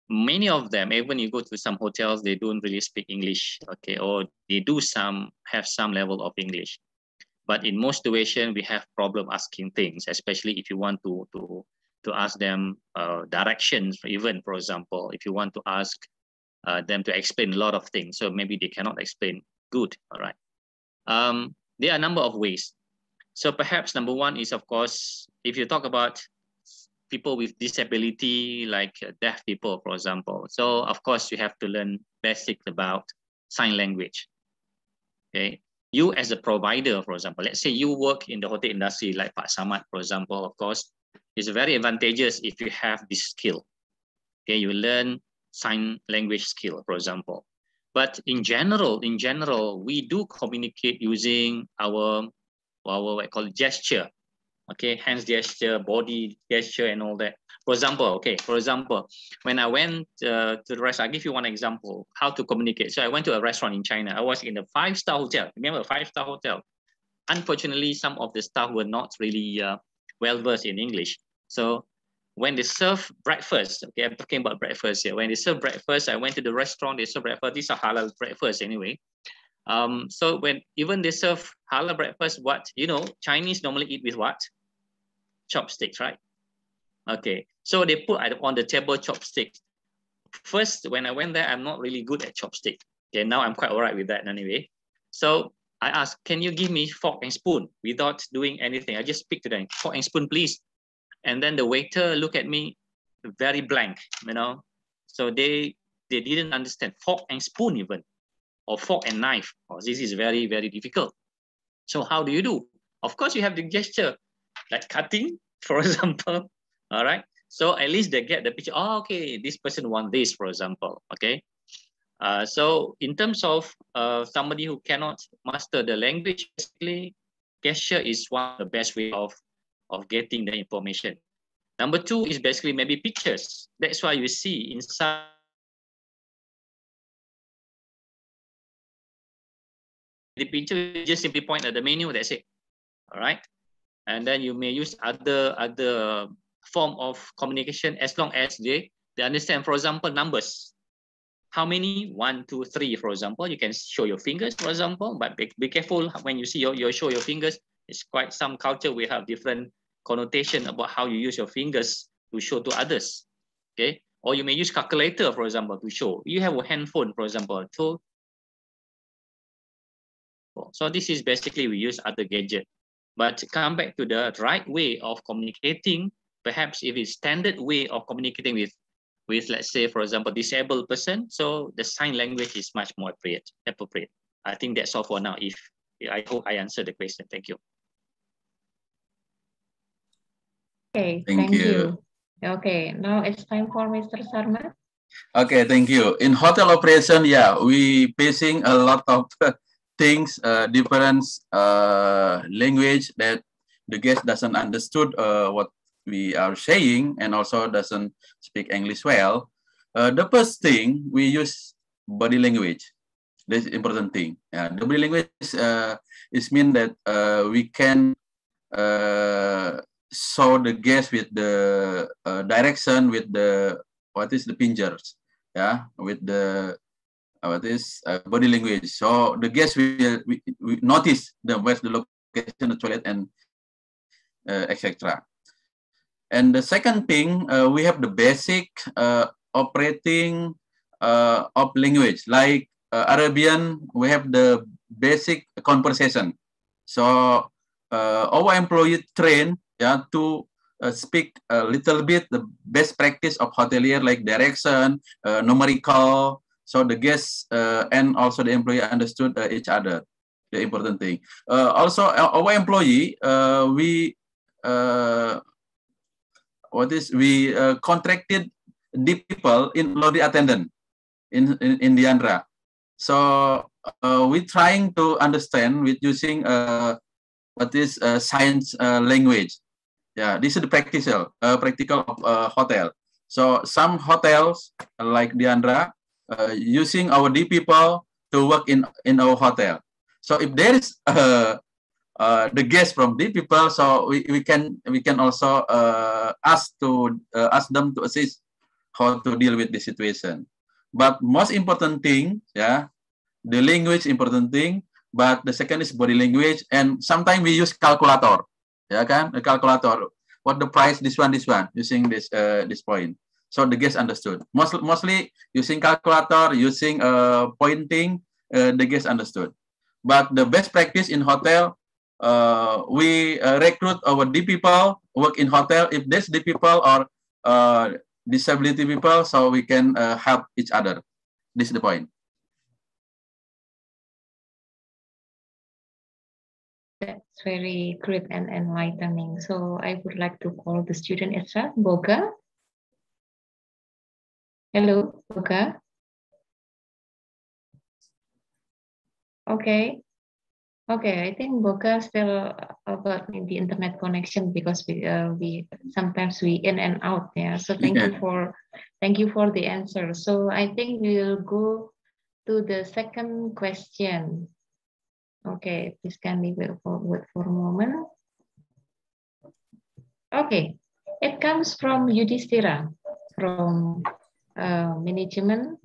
Many of them, even you go to some hotels, they don't really speak English, okay, or they do have some level of English. But in most situations, we have problem asking things, especially if you want to ask them directions, even, for example, if you want to ask them to explain a lot of things, so maybe they cannot explain good, all right? There are a number of ways. So perhaps number one is, of course, if you talk about people with disability, like deaf people, for example. So of course, you have to learn basics about sign language, okay? You as a provider, for example, let's say you work in the hotel industry like Pak Samad, for example, of course, it's very advantageous if you have this skill. Okay, you learn sign language skill, for example. But in general, we do communicate using our what I call gesture. Okay, hands gesture, body gesture, and all that. For example, when I went to the restaurant, I'll give you one example, how to communicate. So I went to a restaurant in China. I was in a 5-star hotel. Remember, a 5-star hotel. Unfortunately, some of the staff were not really well-versed in English. So when they serve breakfast, okay, I'm talking about breakfast here. When they serve breakfast, I went to the restaurant, they serve breakfast. These are halal breakfast anyway. So when even they serve halal breakfast, what, you know, Chinese normally eat with what? Chopsticks, right? Okay, so they put on the table chopsticks. First, when I went there, I'm not really good at chopstick. Okay, now I'm quite all right with that anyway. So I asked, can you give me fork and spoon without doing anything? I just speak to them, fork and spoon, please. And then the waiter looked at me very blank, you know. So they didn't understand fork and spoon even, or fork and knife. Oh, this is very, very difficult. So how do you do? Of course, you have the gesture, like cutting, for example. All right. So at least they get the picture. Oh, okay, this person wants this, for example. Okay. So in terms of somebody who cannot master the language, basically, gesture is one of the best way of getting the information. Number two is basically maybe pictures. That's why you see inside the picture, you just simply point at the menu, that's it. All right. And then you may use other form of communication as long as they understand, for example, numbers. How many? 1, 2, 3, for example. You can show your fingers, for example, but be careful when you see you show your fingers. It's quite some culture, we have different connotation about how you use your fingers to show to others. Okay. Or you may use calculator, for example, to show. You have a handphone, for example. So this is basically we use other gadget. But come back to the right way of communicating, perhaps if it's standard way of communicating with let's say, for example, disabled person, so the sign language is much more appropriate. I think that's all for now. I hope I answered the question. Thank you. Okay, Thank you. Okay, now it's time for Mr. Sarma. Okay, thank you. In hotel operation, yeah, we facing a lot of things, different language that the guest doesn't understood what we are saying and also doesn't speak English well. The first thing we use body language. That's important thing. Yeah, the body language is mean that we can show the guest with the direction with the what is the fingers, yeah, with the what is body language. So the guest will we notice where's the location, the toilet, and etc. And the second thing, we have the basic operating of language. Like Arabian, we have the basic conversation. So our employee train, yeah, to speak a little bit the best practice of hotelier, like direction, numerical, so the guests and also the employee understood each other, the important thing. Also, our employee, we contracted the people in laundry attendant in Diandra. So we trying to understand with using what is science language. Yeah, this is the practical of hotel. So some hotels like Diandra using our D people to work in our hotel. So if there is the guest from D people, so we can also ask them to assist how to deal with the situation. But most important thing, yeah, the language important thing. But the second is body language, and sometimes we use calculator. Yeah, kan? The calculator. What the price? This one. Using this point. So the guest understood. Mostly using calculator, using pointing. The guest understood. But the best practice in hotel, we recruit our D people work in hotel. If there's D people or disability people, so we can help each other. This is the point. That's very great and enlightening. So I would like to call the student Esra, Boga. Hello, Boga. Okay. Okay, I think Boga still about the internet connection because we sometimes we in and out. Yeah. So thank you for the answer. So I think we will go to the second question. Okay, please kindly wait for a moment. Okay, it comes from Yudhistira from management,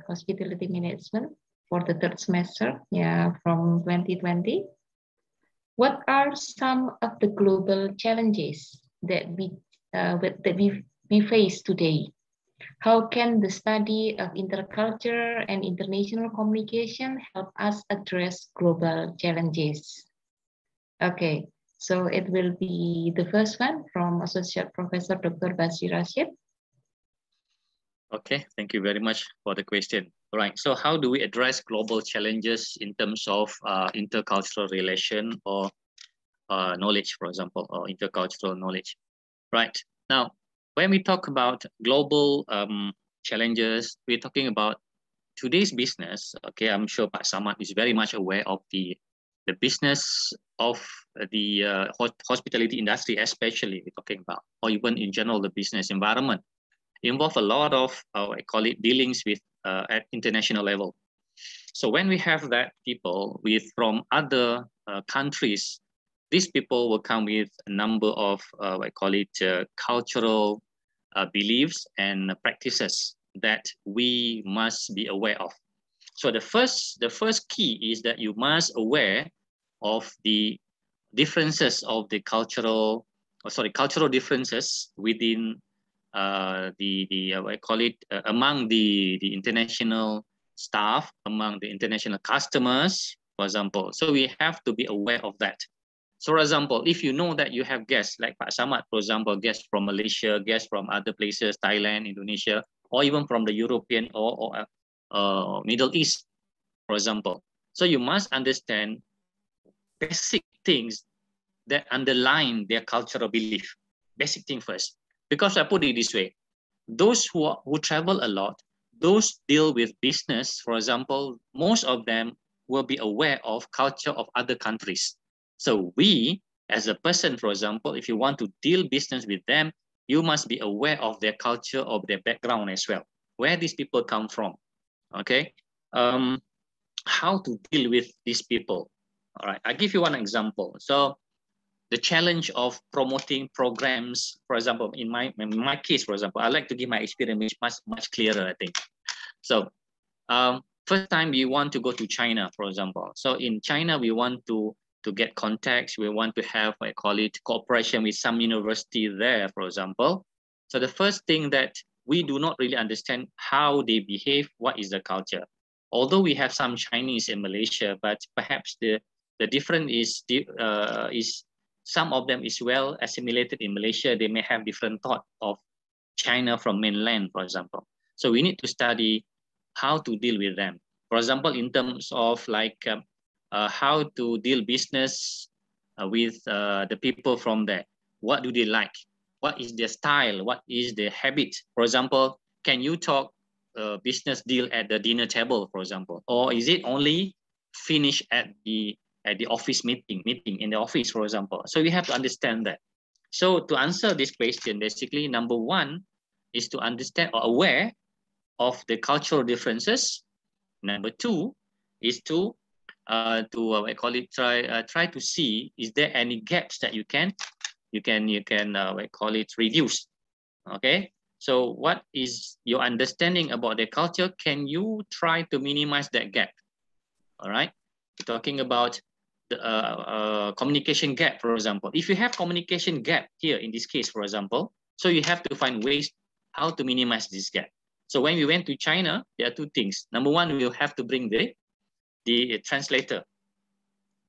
hospitality management for the third semester, yeah, from 2020. What are some of the global challenges that we face today? How can the study of interculture and international communication help us address global challenges? Okay, so it will be the first one from Associate Professor Dr. Basri Rashid. Okay, thank you very much for the question. All right, so how do we address global challenges in terms of intercultural relation or knowledge, for example, or intercultural knowledge? Right, now, when we talk about global challenges, we're talking about today's business. Okay, I'm sure Pak Samad is very much aware of the business of the hospitality industry, especially we're talking about, or even in general, the business environment. Involve a lot of, I call it, dealings with at international level. So when we have that people from other countries, these people will come with a number of, I call it, cultural beliefs and practices that we must be aware of. So the first key is that you must aware of the differences of the cultural differences within I call it among the international staff, among the international customers, for example. So we have to be aware of that. So for example, if you know that you have guests like Pak Samad, for example, guests from Malaysia, guests from other places, Thailand, Indonesia, or even from the European or Middle East, for example. So you must understand basic things that underline their cultural belief. Basic thing first. Because I put it this way, those who travel a lot, those deal with business, for example, most of them will be aware of culture of other countries. So we, as a person, for example, if you want to deal business with them, you must be aware of their culture, of their background as well, where these people come from, okay? How to deal with these people. All right, I'll give you one example. So the challenge of promoting programs, for example, in my case, for example, I like to give my experience much clearer, I think. So first time we want to go to China, for example. So in China, we want to get contacts. We want to have, I call it, cooperation with some university there, for example. So the first thing that we do not really understand how they behave, what is the culture. Although we have some Chinese in Malaysia, but perhaps the difference is some of them is well assimilated in Malaysia. They may have different thought of China from mainland, for example. So we need to study how to deal with them. For example, in terms of like how to deal business with the people from there. What do they like? What is their style? What is their habit? For example, can you talk business deal at the dinner table, for example, or is it only finished at the office meeting in the office, for example? So we have to understand that. So to answer this question, basically, number one is to understand or aware of the cultural differences. Number two is to I call it try to see, is there any gaps that you can I call it reduce. Okay. So what is your understanding about their culture? Can you try to minimize that gap? All right. We're talking about the communication gap, for example. If you have communication gap here in this case, for example, so you have to find ways how to minimize this gap. So when we went to China, there are two things. Number one, we'll have to bring the translator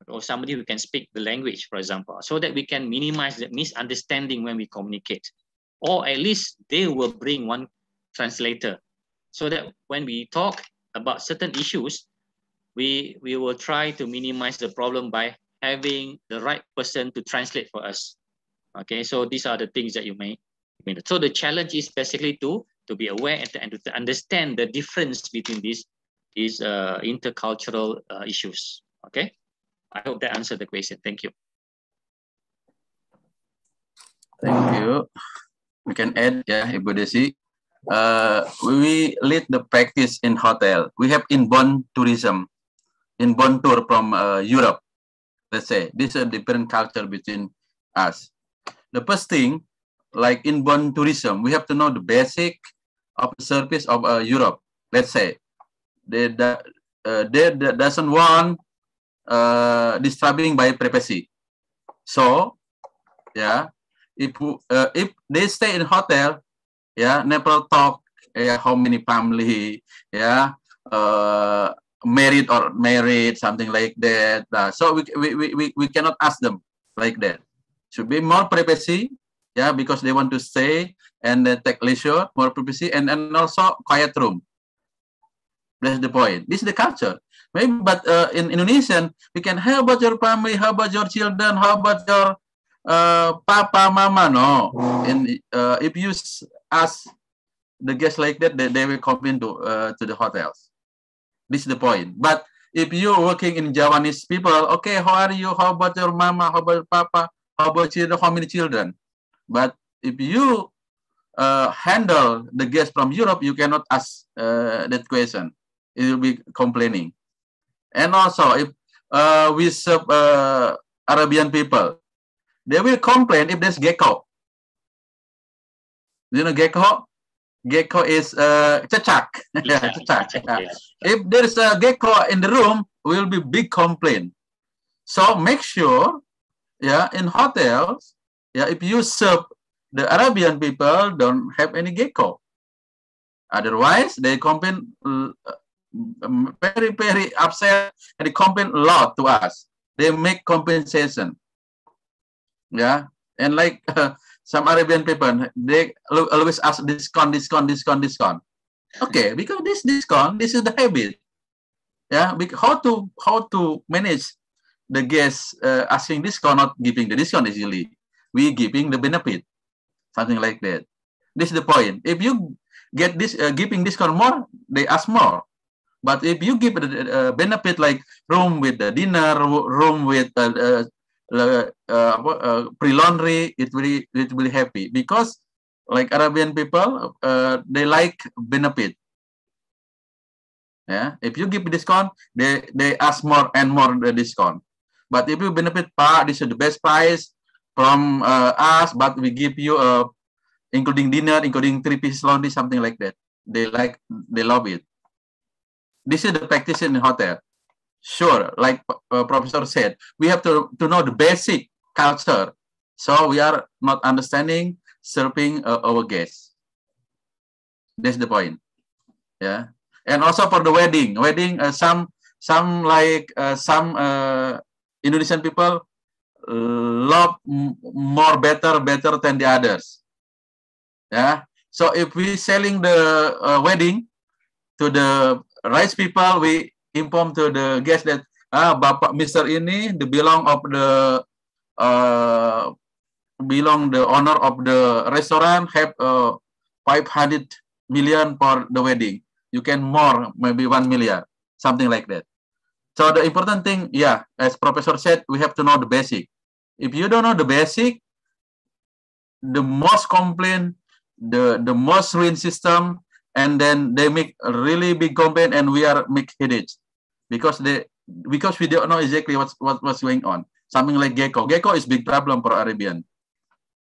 or somebody who can speak the language, for example, so that we can minimize the misunderstanding when we communicate. Or at least they will bring one translator so that when we talk about certain issues, we will try to minimize the problem by having the right person to translate for us. Okay, so these are the things that you may. So the challenge is basically to be aware and to understand the difference between these intercultural issues. Okay, I hope that answered the question. Thank you. Thank you. We can add, yeah, Ibu Desi. We lead the practice in hotel. We have inbound tourism, inbound tour from Europe. Let's say this is a different culture between us. The first thing, like inbound tourism, we have to know the basic of the service of Europe. Let's say they doesn't want disturbing by privacy. So, yeah, if they stay in hotel, yeah, never talk, how many family, yeah, married or married, something like that. So we cannot ask them like that. Should be more privacy, yeah, because they want to stay and take leisure, more privacy, and also quiet room. That's the point. This is the culture. Maybe, but in Indonesian, we can, how about your family? How about your children? How about your papa, mama? No. And if you ask the guests like that, they will complain to the hotels. This is the point. But if you're working in Javanese people, okay, how are you? How about your mama? How about papa? How about children? How many children? But if you handle the guests from Europe, you cannot ask that question. It will be complaining. And also, if we serve Arabian people, they will complain if there's gecko. You know gecko? Gecko is cecak. Yeah, cecak. Yeah. If there's a gecko in the room, will be big complaint. So make sure, yeah, in hotels, yeah, if you serve the Arabian people, don't have any gecko. Otherwise, they complain very, very upset, and they complain a lot to us. They make compensation. Yeah, and like some Arabian people, they always ask discount, discount, discount, discount. Okay, because this discount, this is the habit. Yeah, because how to manage the guests asking discount, not giving the discount easily. We giving the benefit, something like that. This is the point. If you get this giving discount more, they ask more. But if you give a benefit like room with the dinner, room with pre-laundry, it will happy because like Arabian people, they like benefit. Yeah, if you give discount, they ask more and more the discount. But if you benefit, this is the best price from us, but we give you including dinner, including 3-piece laundry, something like that. They love it. This is the practice in the hotel. Sure, like Professor said, we have to know the basic culture. So we are not understanding serving our guests. That's the point. Yeah. And also for the wedding, some Indonesian people love more better than the others. Yeah. So if we selling the wedding to the right people, we inform to the guest that Bapak Mister ini belong the owner of the restaurant have 500 million for the wedding. You can more, maybe 1 million, something like that. So the important thing, yeah, as Professor said, we have to know the basic. If you don't know the basic, the most complaint, the most ruin system, and then they make a really big complaint, and we are make headaches because we don't know exactly what's going on. Something like gecko. Gecko is big problem for Arabian.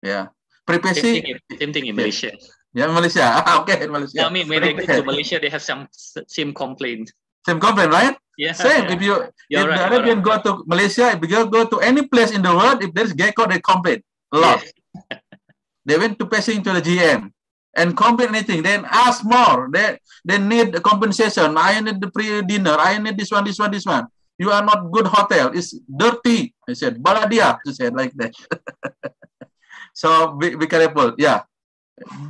Yeah. Privacy. Same thing in Malaysia. Yeah, Malaysia. Okay, in Malaysia. No, I mean, when they go to Malaysia, they have some same complaint. Same complaint, right? Yeah. Same. Yeah. If the Arabian go to Malaysia, if you go to any place in the world, if there's gecko, they complain a lot. Yeah. They went to passing to the GM and complain anything. Then ask more. They need a compensation. I need the pre-dinner. I need this one. You are not good hotel. It's dirty. I said, Baladia. I said like that. So be careful. Yeah.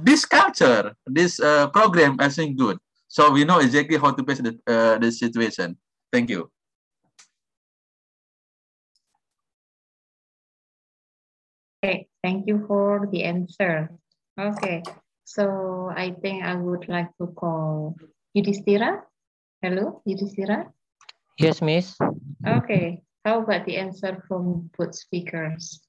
This culture, this program, I think good. So we know exactly how to face the situation. Thank you. Okay, thank you for the answer. Okay, so I think I would like to call Yudhistira. Hello, Yudhistira. Yes, Miss. Okay, how about the answer from both speakers?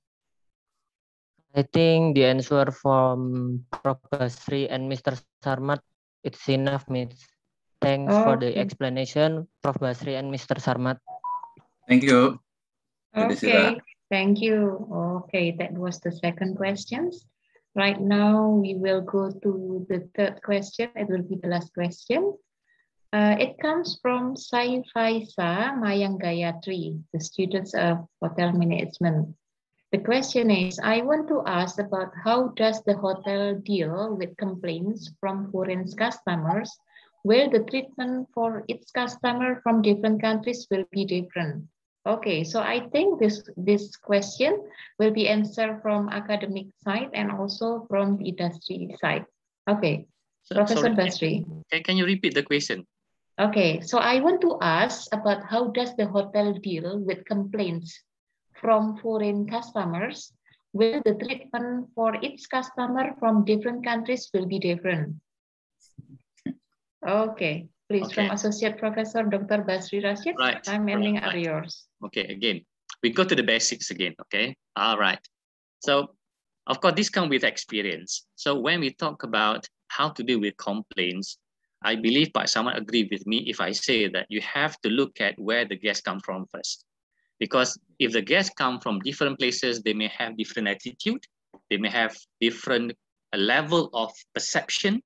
I think the answer from Prof. Basri and Mr. Sarmat, it's enough, Miss. Thanks for the explanation, Prof. Basri and Mr. Sarmat. Thank you. Okay, thank you. Okay, that was the second question. Right now, we will go to the third question. It will be the last question. It comes from Sai Faisa Mayanggayatri, the students of Hotel Management. The question is, I want to ask about how does the hotel deal with complaints from foreign customers, where the treatment for its customer from different countries will be different. Okay, so I think this question will be answered from academic side and also from the industry side. Okay, Professor Basri. Can you repeat the question? Okay, so I want to ask about how does the hotel deal with complaints from foreign customers, where the treatment for its customer from different countries will be different. Okay, please, from Associate Professor Dr. Basri Rashid, time ending are yours. Okay, again, we go to the basics again, okay? All right. So, of course, this comes with experience. So when we talk about how to deal with complaints, I believe someone agree with me if I say that you have to look at where the guests come from first. Because if the guests come from different places, they may have different attitude, they may have different level of perception,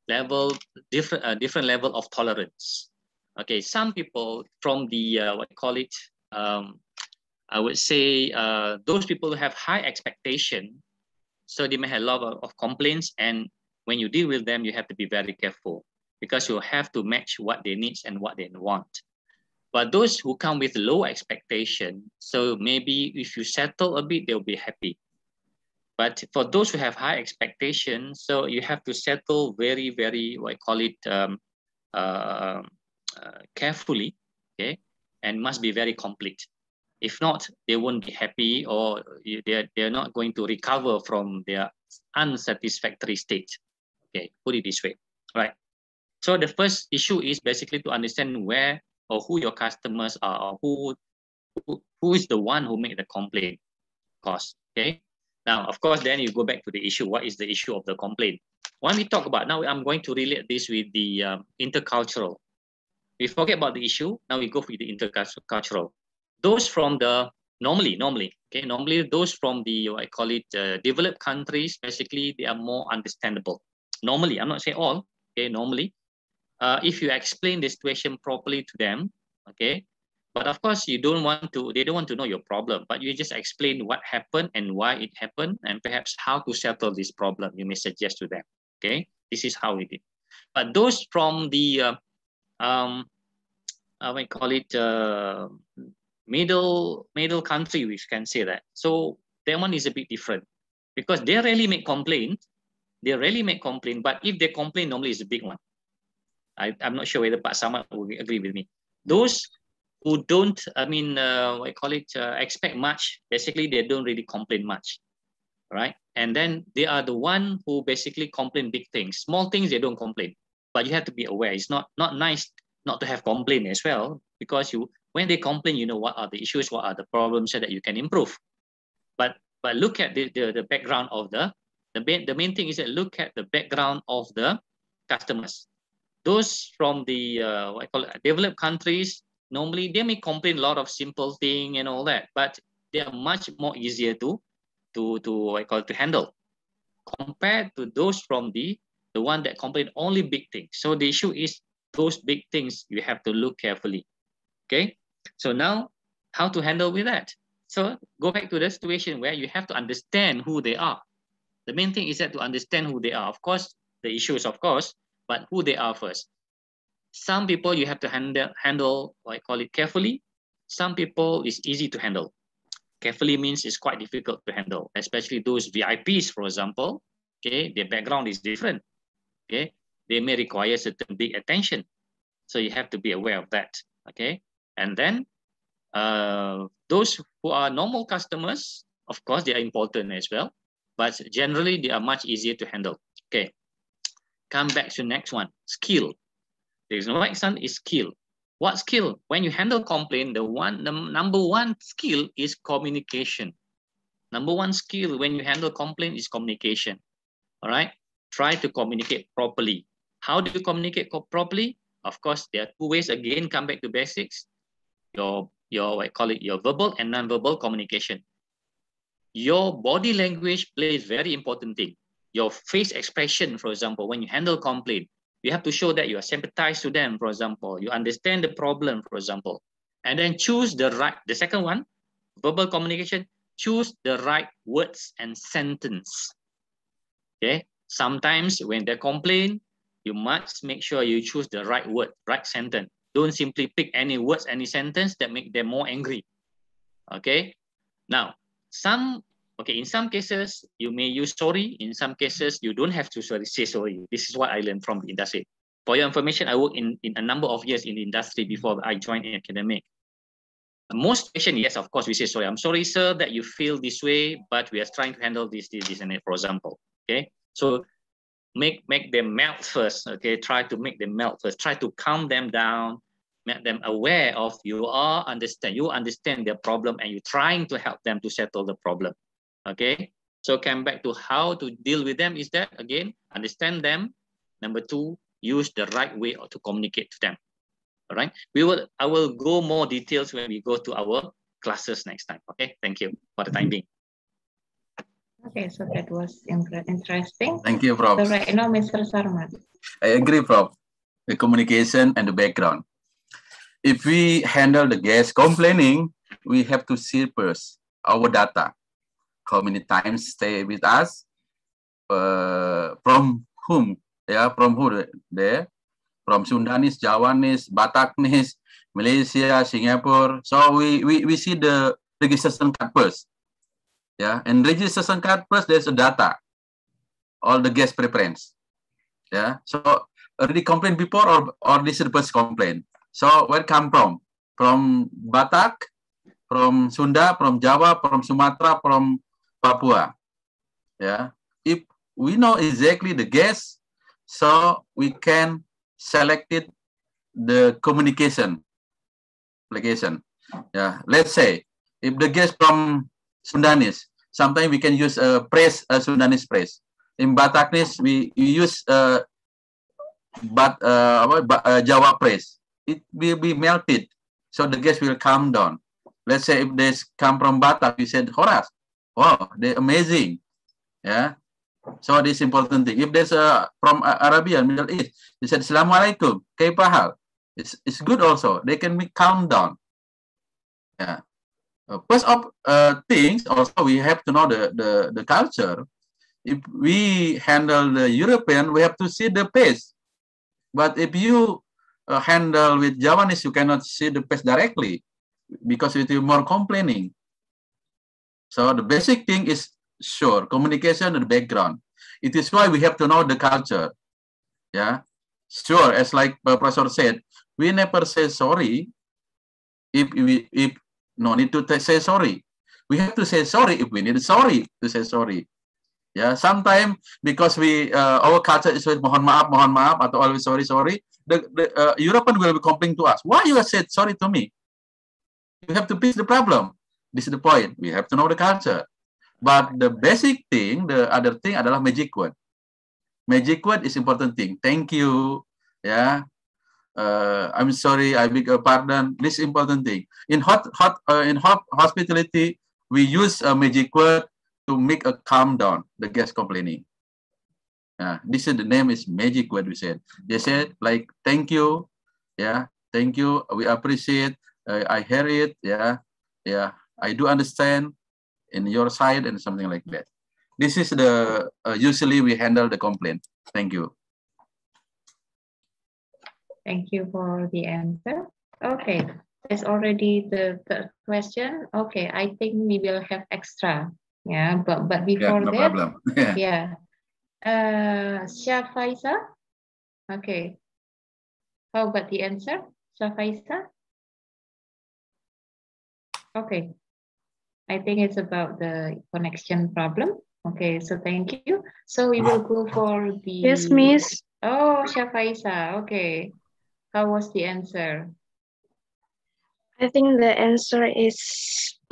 different level of tolerance. Okay, some people from the I would say those people who have high expectation, so they may have a lot of complaints, and when you deal with them, you have to be very careful because you have to match what they need and what they want. But those who come with low expectation, so maybe if you settle a bit, they'll be happy. But for those who have high expectations, so you have to settle very, very, what I call it, carefully, okay, and must be very complete. If not, they won't be happy, or they're not going to recover from their unsatisfactory state. Okay, put it this way, right? So the first issue is basically to understand where or who your customers are, or who is the one who made the complaint. Cost. Okay. Now, of course, then you go back to the issue. What is the issue of the complaint? When we talk about, now I'm going to relate this with the intercultural. We forget about the issue. Now we go with the intercultural. Those from the normally those from the, I call it, developed countries, basically they are more understandable. Normally, I'm not saying all. Okay, normally, if you explain the situation properly to them, okay. But of course, they don't want to know your problem, but you just explain what happened and why it happened, and perhaps how to settle this problem. You may suggest to them, okay, this is how we did. But those from the, we call it middle country, we can say that. So that one is a bit different, because they rarely make complaint. But if they complain, normally it's a big one. I'm not sure whether Pak Samad will agree with me. Those who don't, I call it, expect much, basically they don't really complain much, right? And then they are the one who basically complain big things. Small things, they don't complain. But you have to be aware, it's not nice not to have complaint as well, because when they complain, you know what are the issues, what are the problems, so that you can improve. But look at the background of the main thing is that look at the background of the customers. Those from the what I call it, developed countries, normally they may complain a lot of simple thing and all that, but they are much more easier to what I call it, to handle, compared to those from the one that complain only big things. So the issue is those big things you have to look carefully. Okay, so now how to handle with that? So go back to the situation where you have to understand who they are. The main thing is that to understand who they are. Of course, the issues, of course, but who they are first. Some people you have to handle, what I call it, carefully. Some people is easy to handle. Carefully means it's quite difficult to handle, especially those VIPs, for example. Okay, their background is different. Okay, they may require certain big attention, so you have to be aware of that. Okay, and then those who are normal customers, of course, they are important as well, but generally they are much easier to handle. Okay, come back to the next one, skill. The next one is skill. What skill? When you handle complaint, the number one skill is communication. Number one skill when you handle complaint is communication. All right, try to communicate properly. How do you communicate properly? Of course, there are two ways. Again, come back to basics. Your I call it your verbal and non-verbal communication. Your body language plays very important thing. Your face expression, for example, when you handle complaint, you have to show that you are sympathized to them, for example. You understand the problem, for example. And then choose the second one, verbal communication, choose the right words and sentence. Okay. Sometimes when they complain, you must make sure you choose the right word, right sentence. Don't simply pick any words, any sentence that make them more angry. Okay. Now, in some cases, you may use sorry. In some cases, you don't have to say sorry. This is what I learned from the industry. For your information, I worked in a number of years in the industry before I joined in academic. Most patients, yes, of course, we say sorry. I'm sorry, sir, that you feel this way, but we are trying to handle this, and that, for example. Okay, so make them melt first. Okay, try to make them melt first. Try to calm them down, make them aware of you understand their problem, and you're trying to help them to settle the problem. Okay, so come back to how to deal with them is that, again, understand them. Number two, use the right way to communicate to them. All right, I will go more details when we go to our classes next time. Okay, thank you for the time being. Okay, so that was interesting. Thank you, Prof. So right now, Mr. Sarmat. I agree, Prof. The communication and the background. If we handle the guest complaining, we have to see first our data. How many times stay with us? From whom? Yeah, from who there? From Sundanese, Javanese, Bataknese, Malaysia, Singapore. So we see the registration card first. Yeah, and registration card first, there's a data, all the guest preference. Yeah, so already complained before or this is the first complaint. So where come from? From Batak, from Sunda, from Java, from Sumatra, from Papua. Yeah, if we know exactly the guest, so we can select it the communication application. Yeah, let's say if the guest from Sundanese, sometimes we can use a Sundanese press. In Bataknese, we use Java press. It will be melted, so the gas will come down. Let's say if they come from Batak, we said Horas. Wow, they're amazing. Yeah. So this important thing. If there's from Arabian, Middle East, they said Assalamualaikum, kaipahal. It's good also. They can be calm down. Yeah. First of things, also we have to know the culture. If we handle the European, we have to see the pace. But if you handle with Javanese, you cannot see the pace directly because it will be more complaining. So the basic thing is sure communication and the background. It is why we have to know the culture. Yeah, sure. As like Professor said, we never say sorry if no need to say sorry. We have to say sorry if we need sorry to say sorry. Yeah, sometimes because we our culture is with mohon maaf, atau always sorry. The European will be complaining to us. Why you said sorry to me? You have to fix the problem. This is the point. We have to know the culture. But the basic thing, the other thing adalah magic word. Magic word is important thing. Thank you. Yeah. I'm sorry. I beg your pardon. This is important thing. In hospitality, we use a magic word to make a calm down the guest complaining. This is the name is magic word. We said. They said like thank you. Yeah. Thank you. We appreciate. I hear it. Yeah. Yeah. I do understand. In your side and something like that. This is the usually we handle the complaint. Thank you. Thank you for the answer. Okay, there's already the third question. Okay, I think we will have extra. Yeah, but before no that, problem. Yeah. Shafaisa. Okay. How about the answer, Shafaisa? Okay. I think it's about the connection problem. Okay, so thank you. So we will go for the... Yes, Miss. Oh, Shafaisa, okay. How was the answer? I think the answer is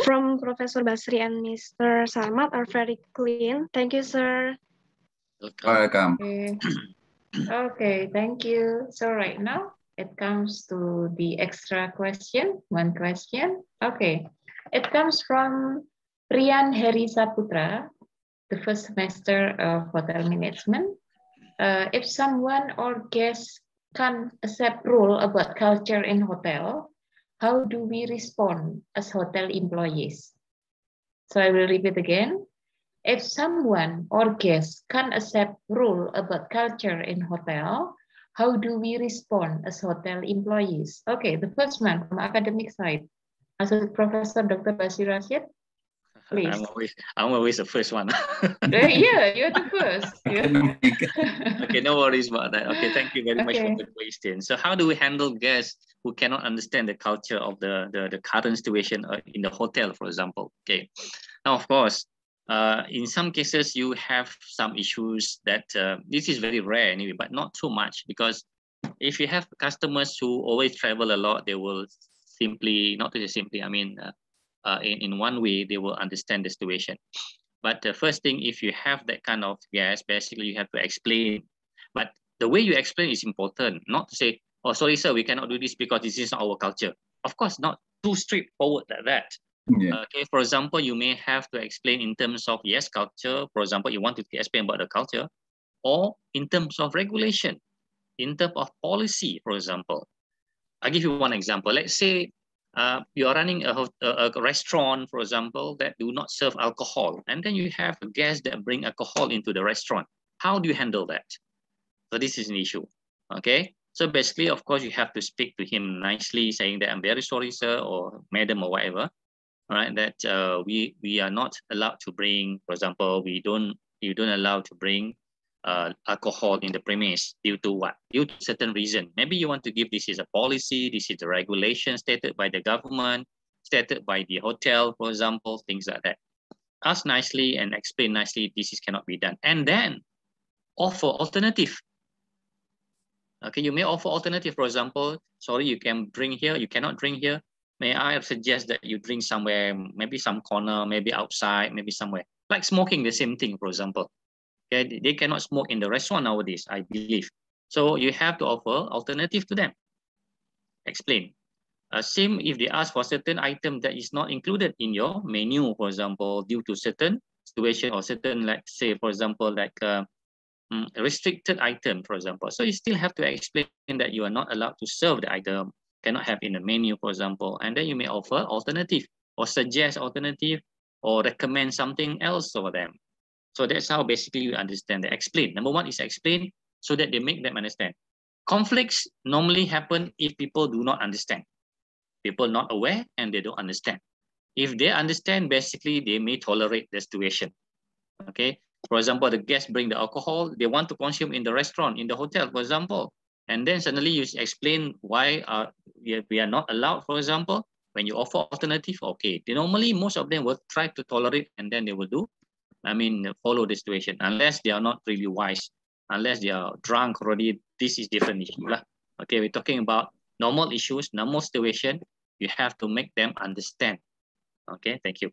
from Professor Basri and Mr. Sarmat are very clean. Thank you, sir. Welcome. Okay. Okay, thank you. So right now, it comes to the extra question, one question. Okay. It comes from Rian Heri Saputra, the first semester of hotel management. If someone or guest can't accept rule about culture in hotel, how do we respond as hotel employees? So I will repeat again. If someone or guest can't accept rule about culture in hotel, how do we respond as hotel employees? Okay, the first one from academic side. Associate Professor Dr. Basir Rashid, please. I'm always the first one. Yeah, you're the first. Yeah. Okay, no worries about that. Okay, thank you very much for the question. So how do we handle guests who cannot understand the culture of the current situation in the hotel, for example? Okay, now of course, in some cases you have some issues that this is very rare anyway, but not too much, because if you have customers who always travel a lot, they will simply, not to say simply, I mean, in one way, they will understand the situation. But the first thing, if you have that kind of guest, basically you have to explain. But the way you explain is important, not to say, oh, sorry, sir, we cannot do this because this is not our culture. Of course, not too straightforward like that. Yeah. Okay, for example, you may have to explain in terms of, yes, culture. For example, you want to explain about the culture, or in terms of regulation, in terms of policy, for example. I'll give you one example. Let's say you are running a restaurant, for example, that do not serve alcohol, and then you have a guest that bring alcohol into the restaurant. How do you handle that? So this is an issue, okay? So basically, of course, you have to speak to him nicely, saying that I'm very sorry, sir, or madam, or whatever. All right, that we are not allowed to bring, for example, you don't allow to bring alcohol in the premise due to what? Due to certain reason. Maybe you want to give this is a policy, this is a regulation stated by the government, stated by the hotel, for example, things like that. Ask nicely and explain nicely this is cannot be done. And then offer alternative. Okay, you may offer alternative, for example, sorry, you can drink here, you cannot drink here. May I suggest that you drink somewhere, maybe some corner, maybe outside, maybe somewhere. Like smoking, the same thing, for example. Okay, they cannot smoke in the restaurant nowadays, I believe. So you have to offer alternative to them. Explain. Same if they ask for certain item that is not included in your menu, for example, due to certain situation or certain, like say, for example, like restricted item, for example. So you still have to explain that you are not allowed to serve the item, cannot have in the menu, for example, and then you may offer alternative or suggest alternative or recommend something else for them. So that's how basically you understand the explain. Number one is explain so that they make them understand. Conflicts normally happen if people do not understand. People not aware and they don't understand. If they understand, basically they may tolerate the situation. Okay. For example, the guests bring the alcohol, they want to consume in the restaurant, in the hotel, for example. And then suddenly you explain why we are not allowed, for example. When you offer alternative, okay. Normally, most of them will try to tolerate and then they will do, follow the situation. Unless they are not really wise, unless they are drunk already, this is different issue. Okay, we're talking about normal issues, normal situation. You have to make them understand. Okay, thank you.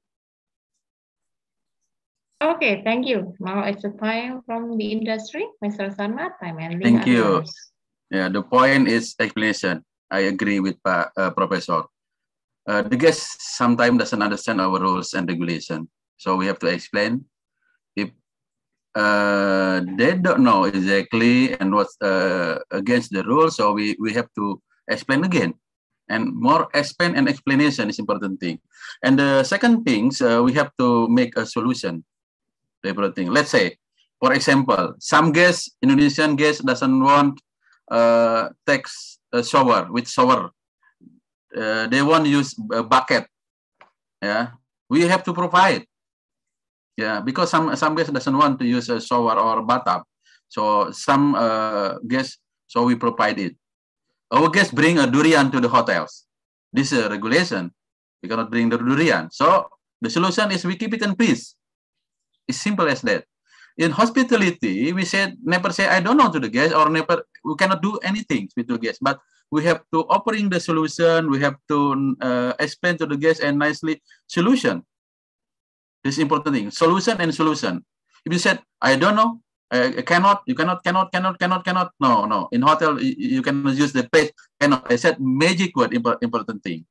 Okay, thank you. Now it's a time from the industry. Mr. Sarmat, I'm ending. Thank you. Yeah, the point is explanation. I agree with Professor. The guest sometimes doesn't understand our rules and regulation. So we have to explain. If they don't know exactly and what's against the rules, so we have to explain again. And more explain and explanation is important thing. And the second thing, we have to make a solution. Thing. Let's say, for example, some guests, Indonesian guests, doesn't want take a shower with shower. They want to use a bucket. Yeah, we have to provide. Yeah, because some guests doesn't want to use a shower or bathtub. So some guests, so we provide it. Our guests bring a durian to the hotels. This is a regulation. We cannot bring the durian. So the solution is we keep it in peace. It's simple as that. In hospitality, we said never say I don't know to the guest or never. We cannot do anything with the guest, but we have to offering the solution. We have to explain to the guest and nicely solution. This is important thing. Solution and solution. If you said I don't know, cannot. No. In hotel you cannot use the phrase cannot. I said magic word important thing.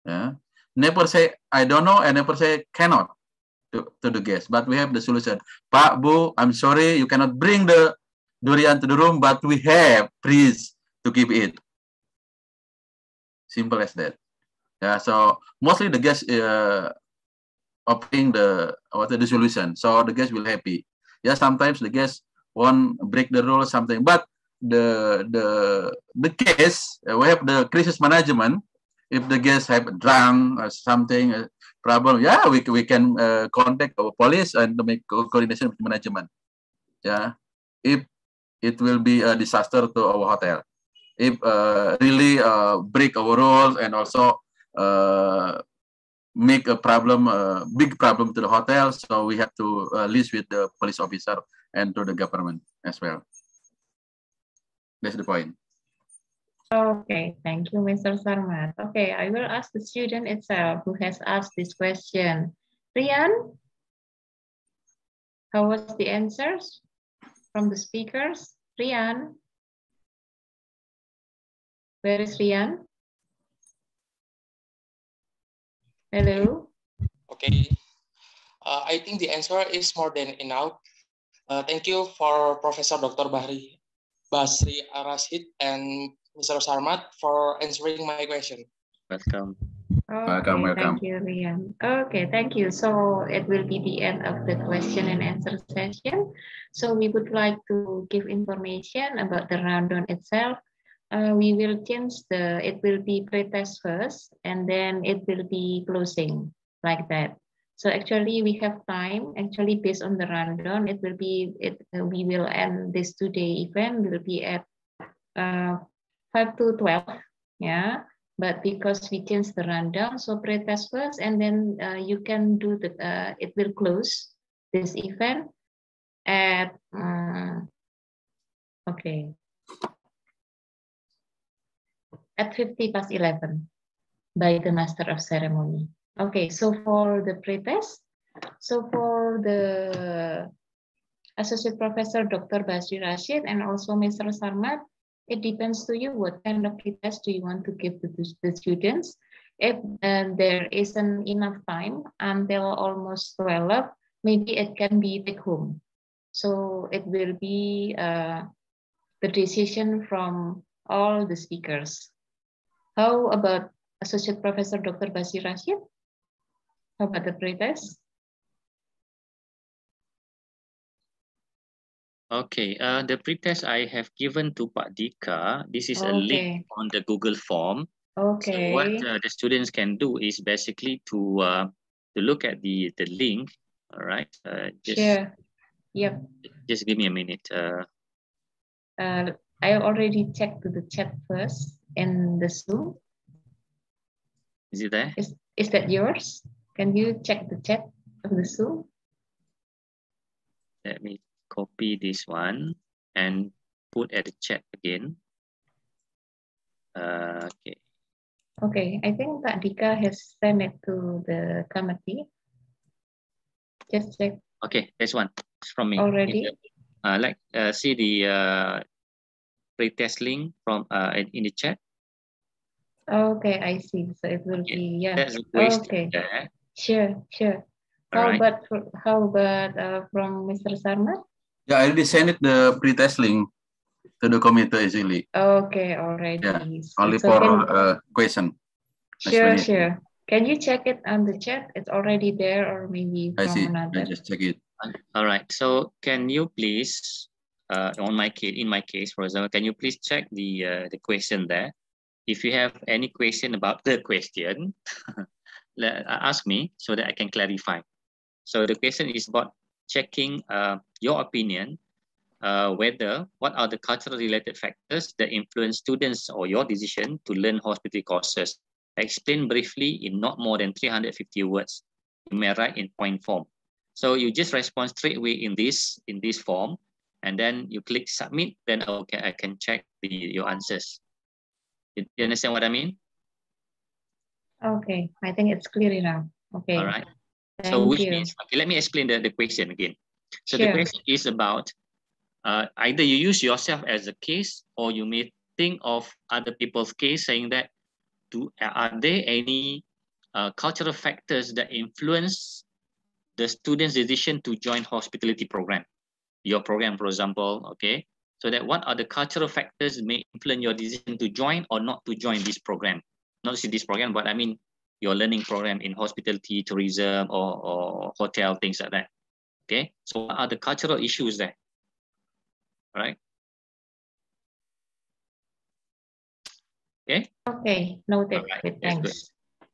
Yeah. Never say I don't know and never say cannot. To the guest, but we have the solution. Pak, Bu, I'm sorry you cannot bring the durian to the room, but we have trees to keep it. Simple as that. Yeah. So mostly the guest offering the solution, so the guest will happy. Yeah. Sometimes the guest won't break the rule or something, but the case we have the crisis management. If the guests have drunk or something problem, yeah, we can contact our police and to make coordination with management. Yeah, if it will be a disaster to our hotel, if really break our rules and also make a problem, big problem to the hotel, so we have to list with the police officer and to the government as well. That's the point. Okay, thank you, Mr. Sarmat. Okay, I will ask the student itself who has asked this question. Rian, how was the answers from the speakers? Rian, where is Rian? Hello. Okay, I think the answer is more than enough. Thank you for Professor Dr. Basri Arasid and Mr. Sarmat for answering my question. Welcome. Welcome, welcome. Thank you, Rian. Okay, thank you. So it will be the end of the question and answer session. So we would like to give information about the rundown itself. We will change it will be pre-test first, and then it will be closing like that. So actually we have time, actually based on the rundown, we will end this today event will be at 5 to 12, yeah. But because we changed the rundown, so pre-test first, and then you can do it will close this event at, okay, at 50 past 11 by the Master of Ceremony. Okay, so for the pre-test, so for the Associate Professor Dr. Basri Rashid and also Mr. Sarmat, it depends to you what kind of pre-test do you want to give to the students. If there isn't enough time until almost 12, maybe it can be take home. So it will be the decision from all the speakers. How about Associate Professor Dr. Basri Rashid? How about the pre-test? Okay, the pretest I have given to Pak Dika. This is a link on the Google form. Okay. So what the students can do is basically to look at the link. All right. Sure. Yep. Just give me a minute. I already checked the chat first in the Zoom. Is it there? Is that yours? Can you check the chat of the Zoom? Let me copy this one and put at the chat again. Okay. Okay, I think Pak Dika has sent it to the committee. Just check. Okay, there's one from me. Already? See the pre-test link from in the chat. Okay, I see. So it will be, yeah. There's a question okay. there. Sure. All right. How about from Mr. Sarma? Yeah, I already sent it the pre-test link to the committee easily. Okay, already. Yeah, only so for question. Sure. Can you check it on the chat? It's already there, or maybe I from see. another. I just check it. All right. So can you please, in my case, for example, can you please check the question there? If you have any question about the question, ask me so that I can clarify. So the question is about checking your opinion, what are the cultural related factors that influence students or your decision to learn hospitality courses. Explain briefly in not more than 350 words. You may write in point form. So you just respond straight away in this form, and then you click submit. Then I can check your answers. You understand what I mean? Okay, I think it's clear enough. Okay. All right. Thank so which you. means, okay, let me explain the question again. So Sure. the question is about either you use yourself as a case, or you may think of other people's case, saying that are there any cultural factors that influence the student's decision to join hospitality program, your program, for example, okay? So that what are the cultural factors may influence your decision to join or not to join this program? Not see this program, but I mean your learning program in hospitality, tourism, or hotel, things like that. Okay, so what are the cultural issues there? All right. Okay. Okay, noted. Right. Thanks.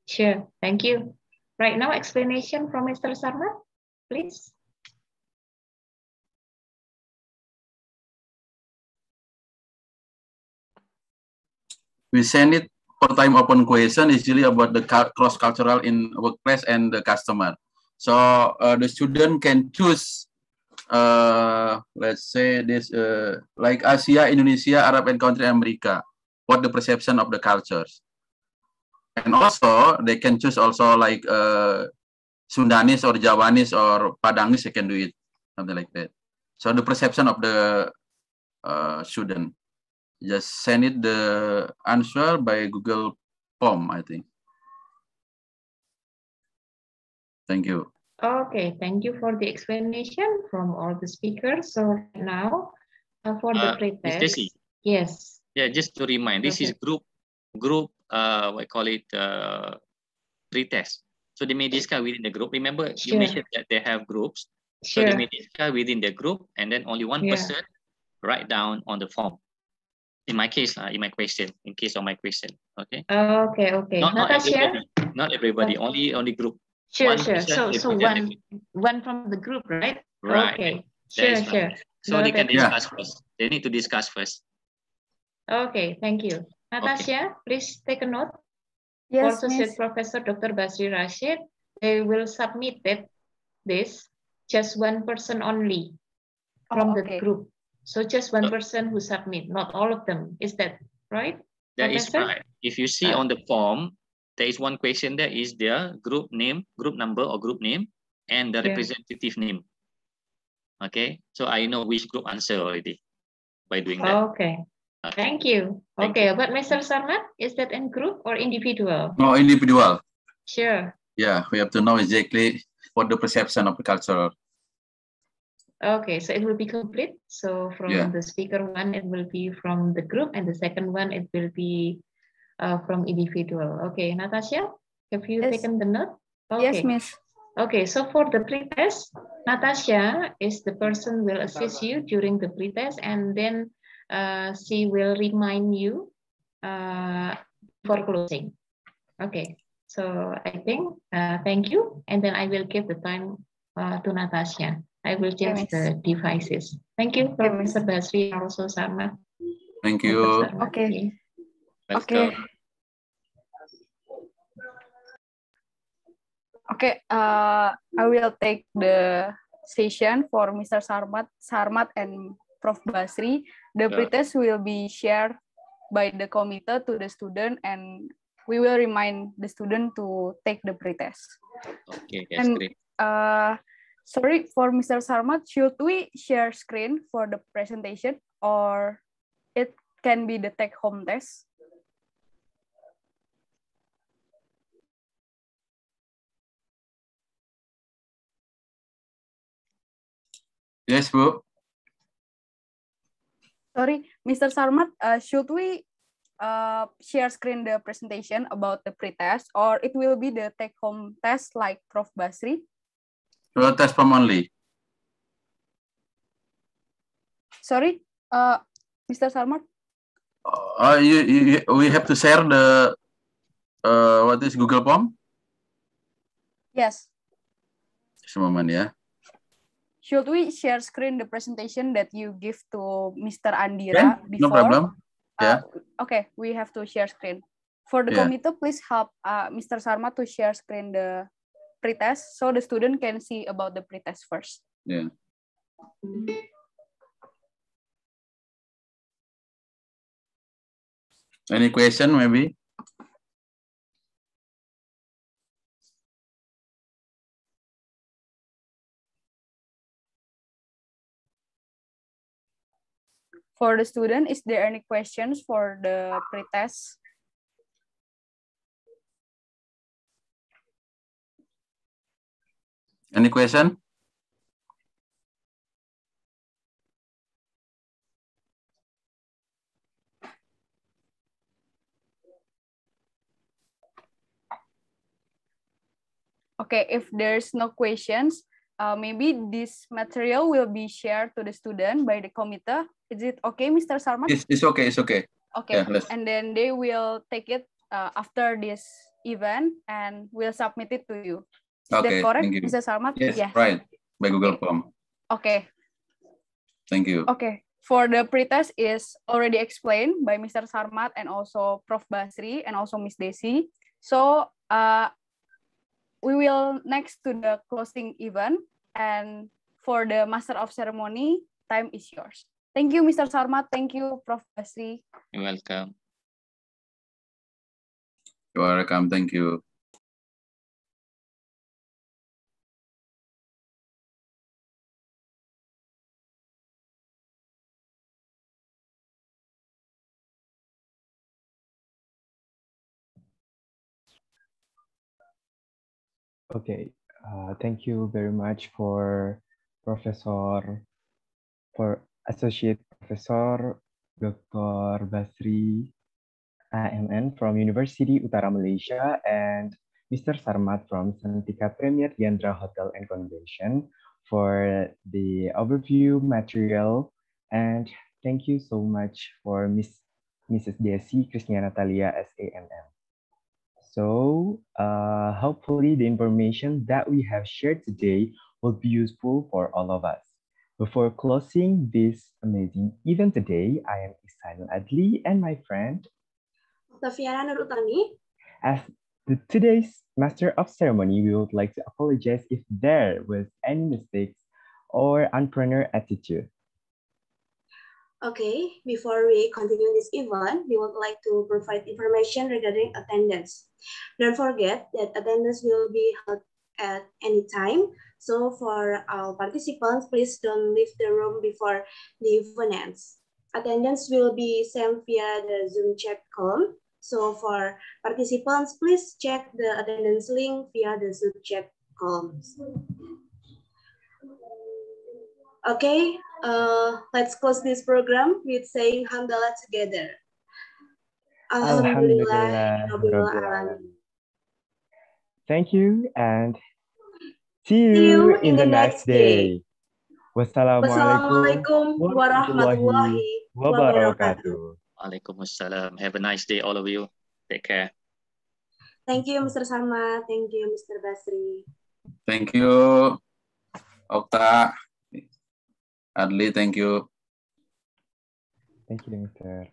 Sure, thank you. Right now, explanation from Mr. Sarma, please. We send it for time open question is really about the cross-cultural in workplace and the customer. So the student can choose, let's say this, like Asia, Indonesia, Arab and country America, what the perception of the cultures. And also they can choose also like Sundanese or Javanese or Padangese, they can do it, something like that. So the perception of the student. Just send it the answer by Google Form, I think. Thank you. Okay, thank you for the explanation from all the speakers. So now for the pretest. Yes. Yeah, just to remind, this is group, what I call it, pretest. So they may discuss within the group. Remember, you Sure. mentioned that they have groups. So they Sure. may discuss within the group, and then only one Yeah. person write down on the form. In my case, in my question, in case of my question, okay. Okay, okay. Not Natasha? everybody, not everybody. Only group. Sure, One sure. person So represent the group. one from the group, right? Right. Okay. That Sure, is sure. right. So they can Noted. discuss first. They need to discuss first. Okay, thank you. Natasha, please take a note. Yes, Also Miss. said Professor Dr. Basri Rashid, they will submit this just one person only from the Okay. group. So just one person who submit, not all of them. Is that right, That is Professor? right. If you see on the form, there is one question there is their group name, group number or group name, and the Yeah. representative name. Okay, so I know which group answer already by doing that. Okay. Thank you. Thank Okay, but Mr. Sarmat, is that in group or individual? No, individual. Sure. Yeah, we have to know exactly what the perception of the culture. Okay, so it will be complete. So from the speaker one, it will be from the group, and the second one, it will be from individual. Okay, Natasha, have you taken the note? Okay. Yes, Miss. Okay, so for the pretest, Natasha is the person will assist you during the pretest, and then she will remind you for closing. Okay, so I think thank you, and then I will give the time to Natasha. I will change the devices. Thank you, Professor Basri, and also Sarma. Thank you. Okay. Welcome. Okay. I will take the session for Mr. Sarmat and Prof. Basri. The pretest will be shared by the committee to the student, and we will remind the student to take the pretest. Okay, that's great. Sorry, for Mr. Sarmat, should we share screen for the presentation, or it can be the take-home test? Yes, Bu. Sorry, Mr. Sarmat, should we share screen the presentation about the pretest, or it will be the take-home test like Prof. Basri? Test form only. Sorry, Mr. Sarmat? We have to share the what is Google Form? Yes. Just a moment, yeah. Should we share screen the presentation that you give to Mr. Andira before? No problem. Yeah. Okay, we have to share screen. For the committee, please help Mr. Sarmat to share screen the pretest so the student can see about the pretest first. Yeah. Any question, maybe? For the student, is there any questions for the pretest? Any question? Okay, if there's no questions, maybe this material will be shared to the student by the committee. Is it okay, Mr. Sarmat? It's okay, it's okay. Okay, Yeah, and then they will take it after this event and will submit it to you. Is that correct, Mr. Sarmat? Yes, right, by Google Form. Okay. Thank you. Okay, for the pretest is already explained by Mr. Sarmat and also Prof. Basri and also Miss Desi. So we will next to the closing event, and for the Master of Ceremony, time is yours. Thank you, Mr. Sarmat. Thank you, Prof. Basri. You're welcome. You're welcome. Thank you. Okay, thank you very much for Associate Professor Dr. Basri AMN from University Utara Malaysia and Mr. Sarmat from Santika Premier Yendra Hotel and Convention for the overview material. And thank you so much for Mrs. Desi Krisnia Natalia SAMM. So hopefully the information that we have shared today will be useful for all of us. Before closing this amazing event today, I am Ihsanul Adli and my friend Tafiana Nurutani. As today's Master of Ceremony, we would like to apologize if there was any mistakes or unpreneur attitude. Okay, before we continue this event, we would like to provide information regarding attendance. Don't forget that attendance will be held at any time. So for our participants, please don't leave the room before the event ends. Attendance will be sent via the Zoom chat column. So for participants, please check the attendance link via the Zoom chat columns. Okay, let's close this program with saying Hamdalah together. Alhamdulillah. Thank you and see you in the next day. Wassalamualaikum warahmatullahi wabarakatuh. Waalaikumsalam. Have a nice day, all of you. Take care. Thank you, Mr. Sarmat. Thank you, Mr. Basri. Thank you, Okta. Adli, thank you. Thank you, Mr.